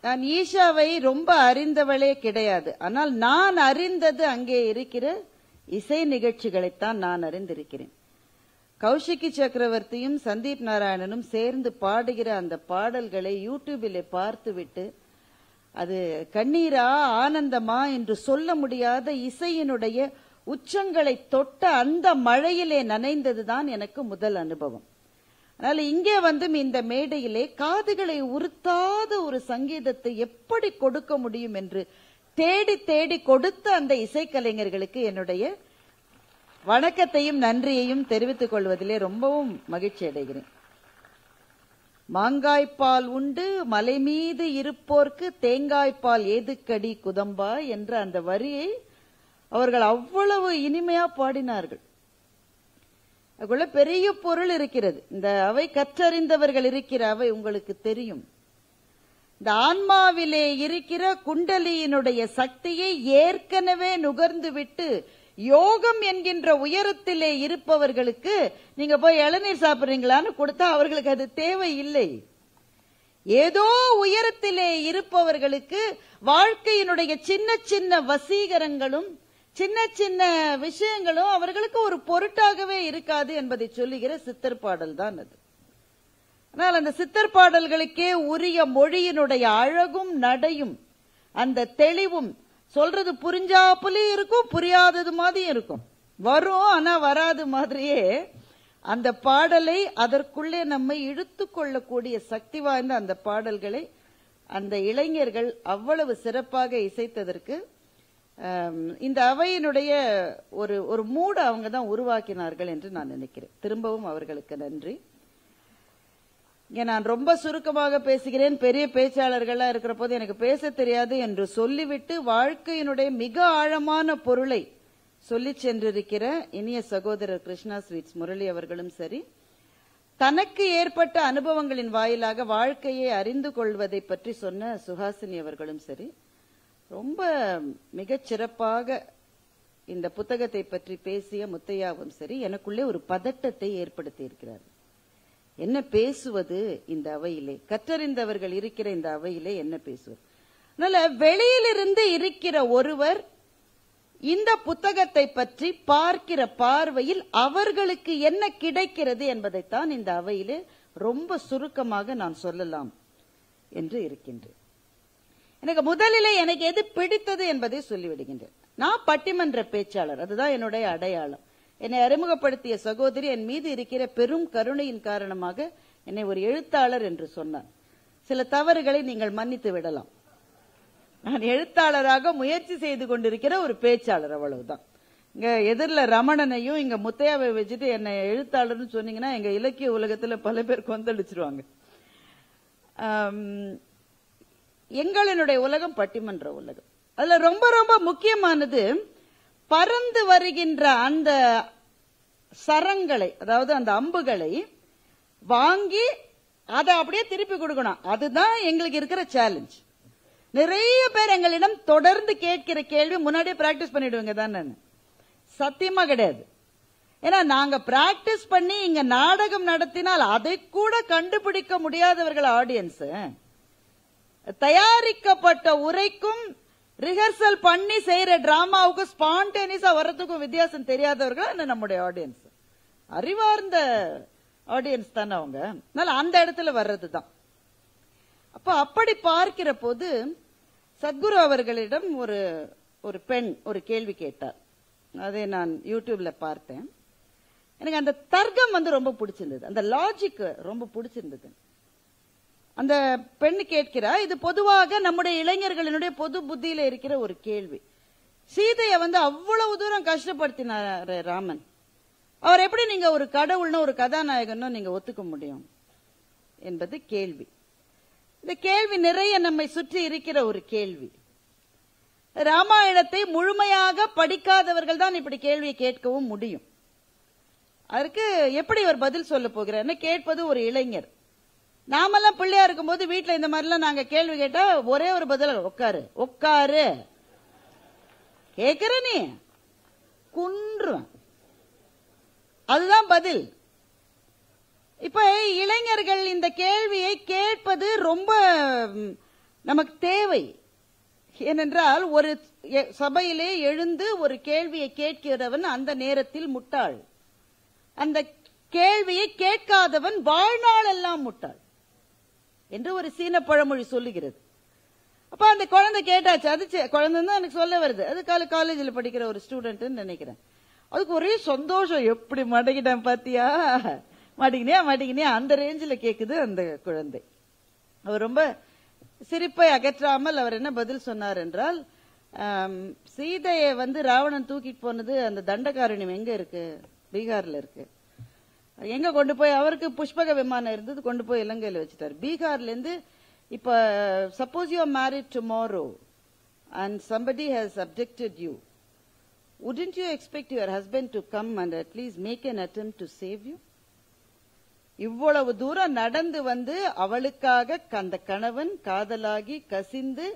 நான் ஈஷாவை ரொம்ப அறிந்தவளே கிடையாது. ஆனால் நான் அறிந்தது அங்கே இருக்கிற இசை நிகழ்ச்சிகளைத்தான் நான் அறிந்திருக்கிறேன். கௌஷிகி சக்கரவர்த்தியும் சந்தீப் நாராயணனும் சேர்ந்து பாடுகிற அந்த பாடல்களை யூடியூபிலே பார்த்துவிட்டு அது கண்ணீரா ஆனந்தமா என்று சொல்ல முடியாத இசையினுடைய உச்சங்களை தொட்ட அந்த மழையிலே நனைந்ததுதான் எனக்கு முதல் அனுபவம். அதனால இங்கே இந்த மேடையிலே காதுகளை உறுத்தாத ஒரு சங்கீதத்தை எப்படி கொடுக்க முடியும் என்று தேடி தேடி கொடுத்த அந்த இசைக்கலைஞர்களுக்கு என்னுடைய வணக்கத்தையும் நன்றியையும் தெரிவித்துக் கொள்வதிலே ரொம்பவும் மகிழ்ச்சி அடைகிறேன். மாங்காய்ப்பால் உண்டு மலை மீது இருப்போர்க்கு தேங்காய்ப்பால் ஏதுக்கடி குதம்பா என்ற அந்த வரியை அவர்கள் அவ்வளவு இனிமையா பாடினார்கள். அதுக்குள்ள பெரிய பொருள் இருக்கிறது. இந்த அவை கற்றறிந்தவர்கள் இருக்கிற அவை உங்களுக்கு தெரியும். இந்த ஆன்மாவிலே இருக்கிற குண்டலியினுடைய சக்தியை ஏற்கனவே நுகர்ந்து விட்டு யோகம் என்கின்ற உயரத்திலே இருப்பவர்களுக்கு நீங்க போய் இளநீர் சாப்பிடுறீங்களான்னு கொடுத்தா அவர்களுக்கு அது தேவை இல்லை. ஏதோ உயரத்திலே இருப்பவர்களுக்கு வாழ்க்கையினுடைய சின்ன சின்ன வசீகரங்களும் சின்ன சின்ன விஷயங்களும் அவர்களுக்கு ஒரு பொருட்டாகவே இருக்காது என்பதை சொல்லுகிற சித்தர் பாடல் தான் அது. ஆனால் அந்த சித்தர் பாடல்களுக்கே உரிய மொழியினுடைய அழகும் நடையும் அந்த தெளிவும் சொல்றது புரிஞ்சாப்புலயும் இருக்கும், புரியாதது மாதிரியும் இருக்கும். வரும் ஆனா வராது மாதிரியே அந்த பாடலை அதற்குள்ளே நம்மை இழுத்து கொள்ளக்கூடிய சக்தி வாய்ந்த அந்த பாடல்களை அந்த இளைஞர்கள் அவ்வளவு சிறப்பாக இசைத்ததற்கு இந்த அவையினுடைய ஒரு மூட அவங்க தான் உருவாக்கினார்கள் என்று நான் நினைக்கிறேன். திரும்பவும் அவர்களுக்கு நன்றி. இங்க நான் ரொம்ப சுருக்கமாக பேசுகிறேன். பெரிய பேச்சாளர்களா இருக்கிற போது எனக்கு பேச தெரியாது என்று சொல்லிவிட்டு வாழ்க்கையினுடைய மிக ஆழமான பொருளை சொல்லி சென்றிருக்கிற இனிய சகோதரர் கிருஷ்ணா ஸ்வீட்ஸ் முரளி அவர்களும் சரி, தனக்கு ஏற்பட்ட அனுபவங்களின் வாயிலாக வாழ்க்கையை அறிந்து கொள்வதை பற்றி சொன்ன சுஹாசினி அவர்களும் சரி, ரொம்ப மிகச் சிறப்பாக இந்த புத்தகத்தை பற்றி பேசிய முத்தையாவும் சரி, எனக்குள்ளே ஒரு பதட்டத்தை ஏற்படுத்தி இருக்கிறார். என்ன பேசுவது இந்த அவையிலே, கற்றறிந்தவர்கள் இருக்கிற இந்த அவையிலே என்ன பேசுவது? அதனால வெளியிலிருந்து இருக்கிற ஒருவர் இந்த புத்தகத்தை பற்றி பார்க்கிற பார்வையில் அவர்களுக்கு என்ன கிடைக்கிறது என்பதைத்தான் இந்த அவையிலே ரொம்ப சுருக்கமாக நான் சொல்லலாம் என்று இருக்கின்றேன். எனக்கு முதலிலே எனக்கு எது பிடித்தது என்பதை சொல்லிவிடுகின்றேன். நான் பட்டிமன்ற பேச்சாளர், அதுதான் என்னுடைய அடையாளம். என்னை அறிமுகப்படுத்திய சகோதரி என் மீது இருக்கிற பெரும் கருணையின் காரணமாக என்னை ஒரு எழுத்தாளர் என்று சொன்னார். சில தவறுகளை நீங்கள் மன்னித்து விடலாம். நான் எழுத்தாளராக முயற்சி செய்து கொண்டிருக்கிற ஒரு பேச்சாளர், அவ்வளவுதான். இங்க எதிரில் ரமணனையும் இங்க முத்தையாவை வச்சுட்டு என்னை எழுத்தாளர்னு சொன்னீங்கன்னா எங்க இலக்கிய உலகத்துல பல பேர் கொந்தளிச்சிருவாங்க. எங்களுடைய உலகம் பட்டிமன்ற உலகம். அதுல ரொம்ப ரொம்ப முக்கியமானது பறந்து வருகின்ற அந்த சரங்களை, அதாவது அந்த அம்புகளை வாங்கி அதை அப்படியே திருப்பி கொடுக்கணும். அதுதான் எங்களுக்கு இருக்கிற சேலஞ்ச். நிறைய பேர் எங்களிடம் தொடர்ந்து கேட்கிற கேள்வி, முன்னாடியே பிராக்டிஸ் பண்ணிடுவீங்க தானே? சத்தியமா கிடையாது. ஏன்னா நாங்க பிராக்டிஸ் பண்ணி இங்க நாடகம் நடத்தினால் அதை கூட கண்டுபிடிக்க முடியாதவர்கள் ஆடியன்ஸ். தயாரிக்கப்பட்ட உரைக்கும் ரிஹர்சல் பண்ணி செய்யற டிராமாவுக்கும் ஸ்பான்டேனியஸா வர்றதுக்கும் வித்தியாசம் தெரியாதவர்கள் நம்முடைய ஆடியன்ஸ். அறிவார்ந்த ஆடியன்ஸ் தானே அவங்க. அதனால அந்த இடத்துல வர்றதுதான். அப்ப அப்படி பார்க்கிற போது சத்குரு அவர்களிடம் ஒரு பெண் ஒரு கேள்வி கேட்டார். அதை நான் யூடியூப்ல பார்த்தேன். எனக்கு அந்த தர்க்கம் ரொம்ப பிடிச்சிருந்தது, அந்த லாஜிக் ரொம்ப பிடிச்சிருந்தது. அந்த பெண் கேட்கிறா, இது பொதுவாக நம்முடைய இளைஞர்களினுடைய பொது புத்தியில இருக்கிற ஒரு கேள்வி. சீதையை அவ்வளவு தூரம் கஷ்டப்படுத்தினார் ராமன், அவர் எப்படி நீங்க ஒரு கடவுள்னு ஒரு கதாநாயகன்னு நீங்க ஒத்துக்க முடியும் என்பது கேள்வி. இந்த கேள்வி நிறைய நம்மை சுற்றி இருக்கிற ஒரு கேள்வி. ராமாயணத்தை முழுமையாக படிக்காதவர்கள் தான் இப்படி கேள்வியை கேட்கவும் முடியும். அதற்கு எப்படி ஒரு பதில் சொல்ல போகிறார்? கேட்பது ஒரு இளைஞர். நாமெல்லாம் பிள்ளையா இருக்கும் போது வீட்டுல இந்த மாதிரிலாம் நாங்க கேள்வி கேட்டா ஒரே ஒரு பதில், உட்காரு உட்காரு. கேக்குற நீ குன்றும், அதுதான் பதில். இப்ப இளைஞர்கள் இந்த கேள்வியை கேட்பது ரொம்ப நமக்கு தேவை. ஏனென்றால் ஒரு சபையிலே எழுந்து ஒரு கேள்வியை கேட்கிறவன் அந்த நேரத்தில் முட்டாள், அந்த கேள்வியை கேட்காதவன் வாழ்நாள் எல்லாம் முட்டாள் என்று ஒரு சீன பழமொழி சொல்லுகிறது. அப்ப அந்த குழந்தை கேட்டாச்சு, அது குழந்தை தான் எனக்கு சொல்ல வருது, அது காலேஜில் படிக்கிற ஒரு ஸ்டூடெண்ட் நினைக்கிறேன். அதுக்கு ஒரே சந்தோஷம், எப்படி மாட்டிக்கிட்டேன் பாத்தியா, மாட்டிக்கினியா அந்த ரேஞ்சில் கேக்குது அந்த குழந்தை. அவர் ரொம்ப சிரிப்பை அகற்றாமல் அவர் என்ன பதில் சொன்னார் என்றால், சீதையை ராவணன் தூக்கிட்டு போனது அந்த தண்டகாரண்யம் எங்க இருக்கு, பீகார்ல இருக்கு. எங்க கொண்டு போய், அவருக்கு புஷ்பக விமானம் இருந்தது, கொண்டு போய் இலங்கையில வச்சுட்டார். பீகார்ல இருந்து இப்ப suppose you are married tomorrow and somebody has abducted you, wouldn't you expect your husband to come and at least make an attempt to save you? இவ்வளவு தூரம் நடந்து அவளுக்காக அந்த கணவன் காதலாகி கசிந்து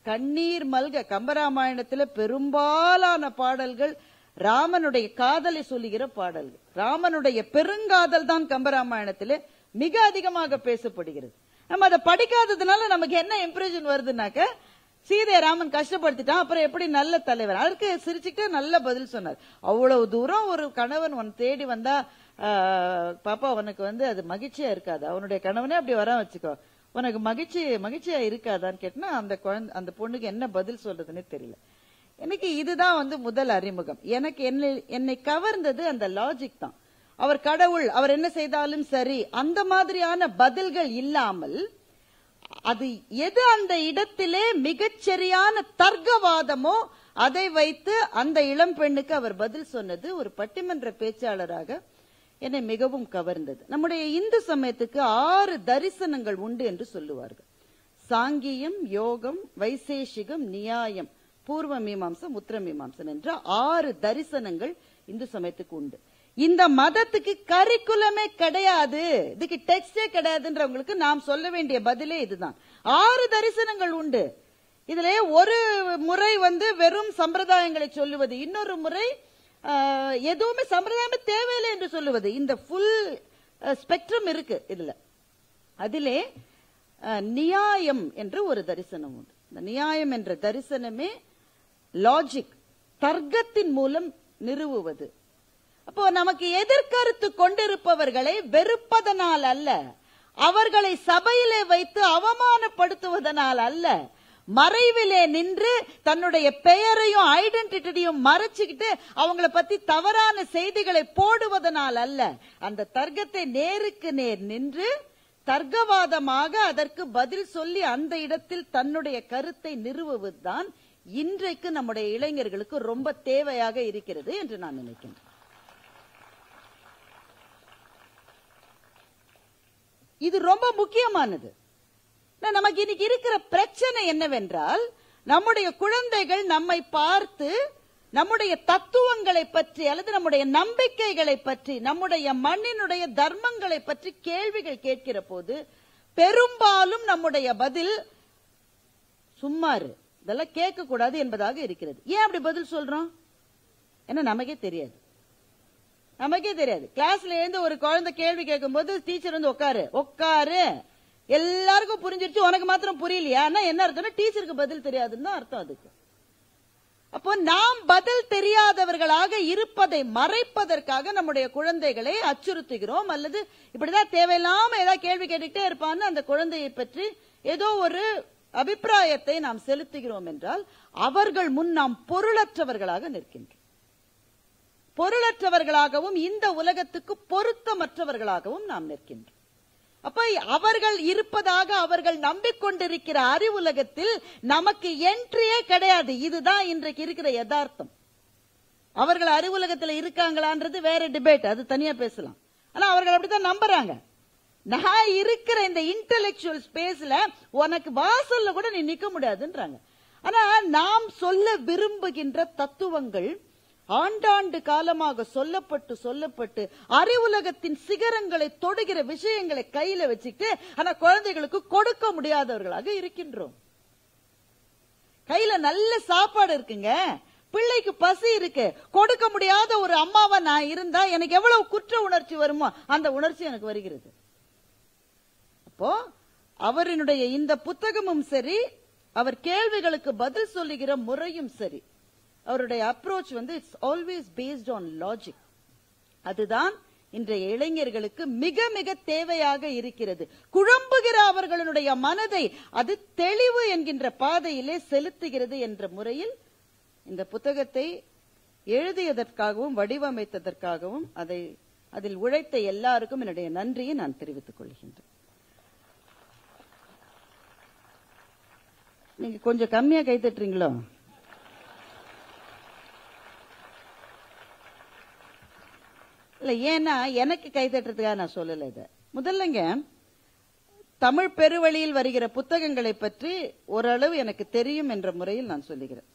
கண்ணீர் மல்க, கம்பராமாயணத்துல பெரும்பாலான பாடல்கள் ராமனுடைய காதலை சொல்லுகிற பாடல்கள். ராமனுடைய பெருங்காதல் தான் கம்பராமாயணத்திலே மிக அதிகமாக பேசப்படுகிறது. நம்ம அதை படிக்காததுனால நமக்கு என்ன இம்ப்ரெஷன் வருதுனாக்க, சீதையை ராமன் கஷ்டப்படுத்திட்டான், அப்புறம் எப்படி நல்ல தலைவர். அதற்கு சிரிச்சுக்கிட்டே நல்ல பதில் சொன்னார். அவ்வளவு தூரம் ஒரு கணவன் உன் தேடி வந்தா பாப்பா உனக்கு அது மகிழ்ச்சியா இருக்காது, அவனுடைய கணவனே அப்படி வர வச்சுக்கோ, உனக்கு மகிழ்ச்சியா இருக்காதான்னு கேட்டா அந்த பொண்ணுக்கு என்ன பதில் சொல்றதுன்னு தெரியல. எனக்கு இதுதான் முதல் அறிமுகம். எனக்கு என்னை கவர்ந்தது அந்த லாஜிக் தான். அவர் கடவுள், அவர் என்ன செய்தாலும் சரி, அந்த மாதிரியான பதில்கள் இல்லாமல் அது எது அந்த இடத்திலே மிகச்சரியான தர்க்கவாதமோ அதை வைத்து அந்த இளம் பெண்ணுக்கு அவர் பதில் சொன்னது ஒரு பட்டிமன்ற பேச்சாளராக என்னை மிகவும் கவர்ந்தது. நம்முடைய இந்து சமயத்துக்கு 6 தரிசனங்கள் உண்டு என்று சொல்லுவார்கள். சாங்கியம், யோகம், வைசேஷிகம், நியாயம், பூர்வ மீமாம்சம், உத்தர மீமாம்சம் என்ற 6 தரிசனங்கள் இந்து சமயத்துக்கு உண்டு. இந்த மதத்துக்கு கரிக்குலமே கிடையாது, இதுக்கு டெக்ஸ்டே கிடையாதுன்றவங்களுக்கு நாம் சொல்ல வேண்டிய பதிலே இதுதான். 6 தரிசனங்கள் உண்டு. இதுல ஒரு முறை வெறும் சம்பிரதாயங்களை சொல்லுவது, இன்னொரு முறை எதுவுமே சம்பிரதாயமே தேவையில்லை என்று சொல்லுவது. இந்த ஃபுல் ஸ்பெக்ட்ரம் இருக்கு இதுல. அதிலே நியாயம் என்று ஒரு தரிசனம் உண்டு. இந்த நியாயம் என்ற தரிசனமே லாஜிக், தர்க்கத்தின் மூலம் நிறுவுவது. அப்போ நமக்கு எதிர்கருத்து கொண்டிருப்பவர்களை வெறுப்பதனால் அல்ல, அவர்களை சபையிலே வைத்து அவமானப்படுத்துவதனால் அல்ல, மறைவிலே நின்று தன்னுடைய பெயரையும் ஐடென்டிட்டியும் மறைச்சுக்கிட்டு அவங்களை பத்தி தவறான செய்திகளை போடுவதனால் அல்ல, அந்த தர்க்கத்தை நேருக்கு நேர் நின்று தர்க்கவாதமாக அதற்கு பதில் சொல்லி அந்த இடத்தில் தன்னுடைய கருத்தை நிறுவுவதுதான் இன்றைக்கு நம்முடைய இளைஞர்களுக்கு ரொம்ப தேவையாக இருக்கிறது என்று நான் நினைக்கிறேன். இது ரொம்ப முக்கியமானது. நமக்கு இன்னைக்கு இருக்கிற பிரச்சனை என்னவென்றால், நம்முடைய குழந்தைகள் நம்மை பார்த்து நம்முடைய தத்துவங்களை பற்றி அல்லது நம்முடைய நம்பிக்கைகளை பற்றி, நம்முடைய மண்ணினுடைய தர்மங்களை பற்றி கேள்விகள் கேட்கிற போது பெரும்பாலும் நம்முடைய பதில் சும்மாரு, இதெல்லாம் கேட்க கூடாது என்பதாக இருக்கிறது. ஏன் அப்படி பதில் சொல்றோம்? ஏன்னா நமக்கே தெரியாது. கிளாஸ்ல இருந்து ஒரு குழந்தை கேள்வி கேட்கும் போது டீச்சர் உட்காரு எல்லாருக்கும் புரிஞ்சிருச்சு, உனக்கு மாத்திரம் புரியலையா? என்ன அர்த்தம்னா டீச்சருக்கு பதில் தெரியாதுன்னு அர்த்தம் அதுக்கு. அப்போ நாம் பதில் தெரியாதவர்களாக இருப்பதை மறைப்பதற்காக நம்முடைய குழந்தைகளை அச்சுறுத்துகிறோம், அல்லது இப்படிதான் தேவையில்லாம ஏதாவது கேள்வி கேட்டுக்கிட்டே இருப்பான்னு அந்த குழந்தையை பற்றி ஏதோ ஒரு அபிப்பிராயத்தை நாம் செலுத்துகிறோம் என்றால் அவர்கள் முன் நாம் பொருளற்றவர்களாக நிற்கின்றோம். பொருளற்றவர்களாகவும் இந்த உலகத்துக்கு பொருத்தமற்றவர்களாகவும் நாம் நிற்கின்றோம். அப்ப அவர்கள் இருப்பதாக அவர்கள் நம்பிக்கொண்டிருக்கிற அறிவுலகத்தில் நமக்கு என்ட்ரியே கிடையாது. இதுதான் இன்றைக்கு இருக்கிற யதார்த்தம். அவர்கள் அறிவுலகத்தில் இருக்காங்களான்றது வேற டிபேட், அது தனியா பேசலாம். ஆனா அவர்கள் அப்படித்தான் நம்புறாங்க. நான் இருக்கிற இந்த இன்டெலெக்சுவல் ஸ்பேஸ்ல உனக்கு வாசல்ல கூட நீ நிக்க முடியாதுன்றாங்க. ஆனா நாம் சொல்ல விரும்புகின்ற தத்துவங்கள் ஆண்டாண்டு காலமாக சொல்லப்பட்டு அறிவுலகத்தின் சிகரங்களை தொடுகிற விஷயங்களை கையில வச்சுக்கிட்டு ஆனா குழந்தைகளுக்கு கொடுக்க முடியாதவர்களாக இருக்கின்றோம். கையில நல்ல சாப்பாடு இருக்குங்க, பிள்ளைக்கு பசி இருக்கு, கொடுக்க முடியாத ஒரு அம்மாவா நான் இருந்தா எனக்கு எவ்வளவு குற்ற உணர்ச்சி வருமோ அந்த உணர்ச்சி எனக்கு வருகிறது. அப்போ அவரினுடைய இந்த புத்தகமும் சரி, அவர் கேள்விகளுக்கு பதில் சொல்லுகிற முறையும் சரி, அவருடைய approach it's always based on logic. அதுதான் இன்றைய இளைஞர்களுக்கு மிக மிக தேவையாக இருக்கிறது. குழம்புகிற அவர்களுடைய மனதை அது தெளிவு என்கின்ற பாதையிலே செலுத்துகிறது என்ற முறையில் இந்த புத்தகத்தை எழுதியதற்காகவும் வடிவமைத்ததற்காகவும் அதில் உழைத்த எல்லாருக்கும் என்னுடைய நன்றியை நான் தெரிவித்துக் கொள்கின்றேன். நீங்க கொஞ்சம் கம்மியா கைத்தட்டுறீங்களோ? இல்ல, ஏன்னா எனக்கு கைத்தட்டுறதுக்காக நான் சொல்லல. இத முதல்லங்க தமிழ் பெருவழியில் வருகிற புத்தகங்களை பற்றி ஓரளவு எனக்கு தெரியும் என்ற முறையில் நான் சொல்லுகிறேன்.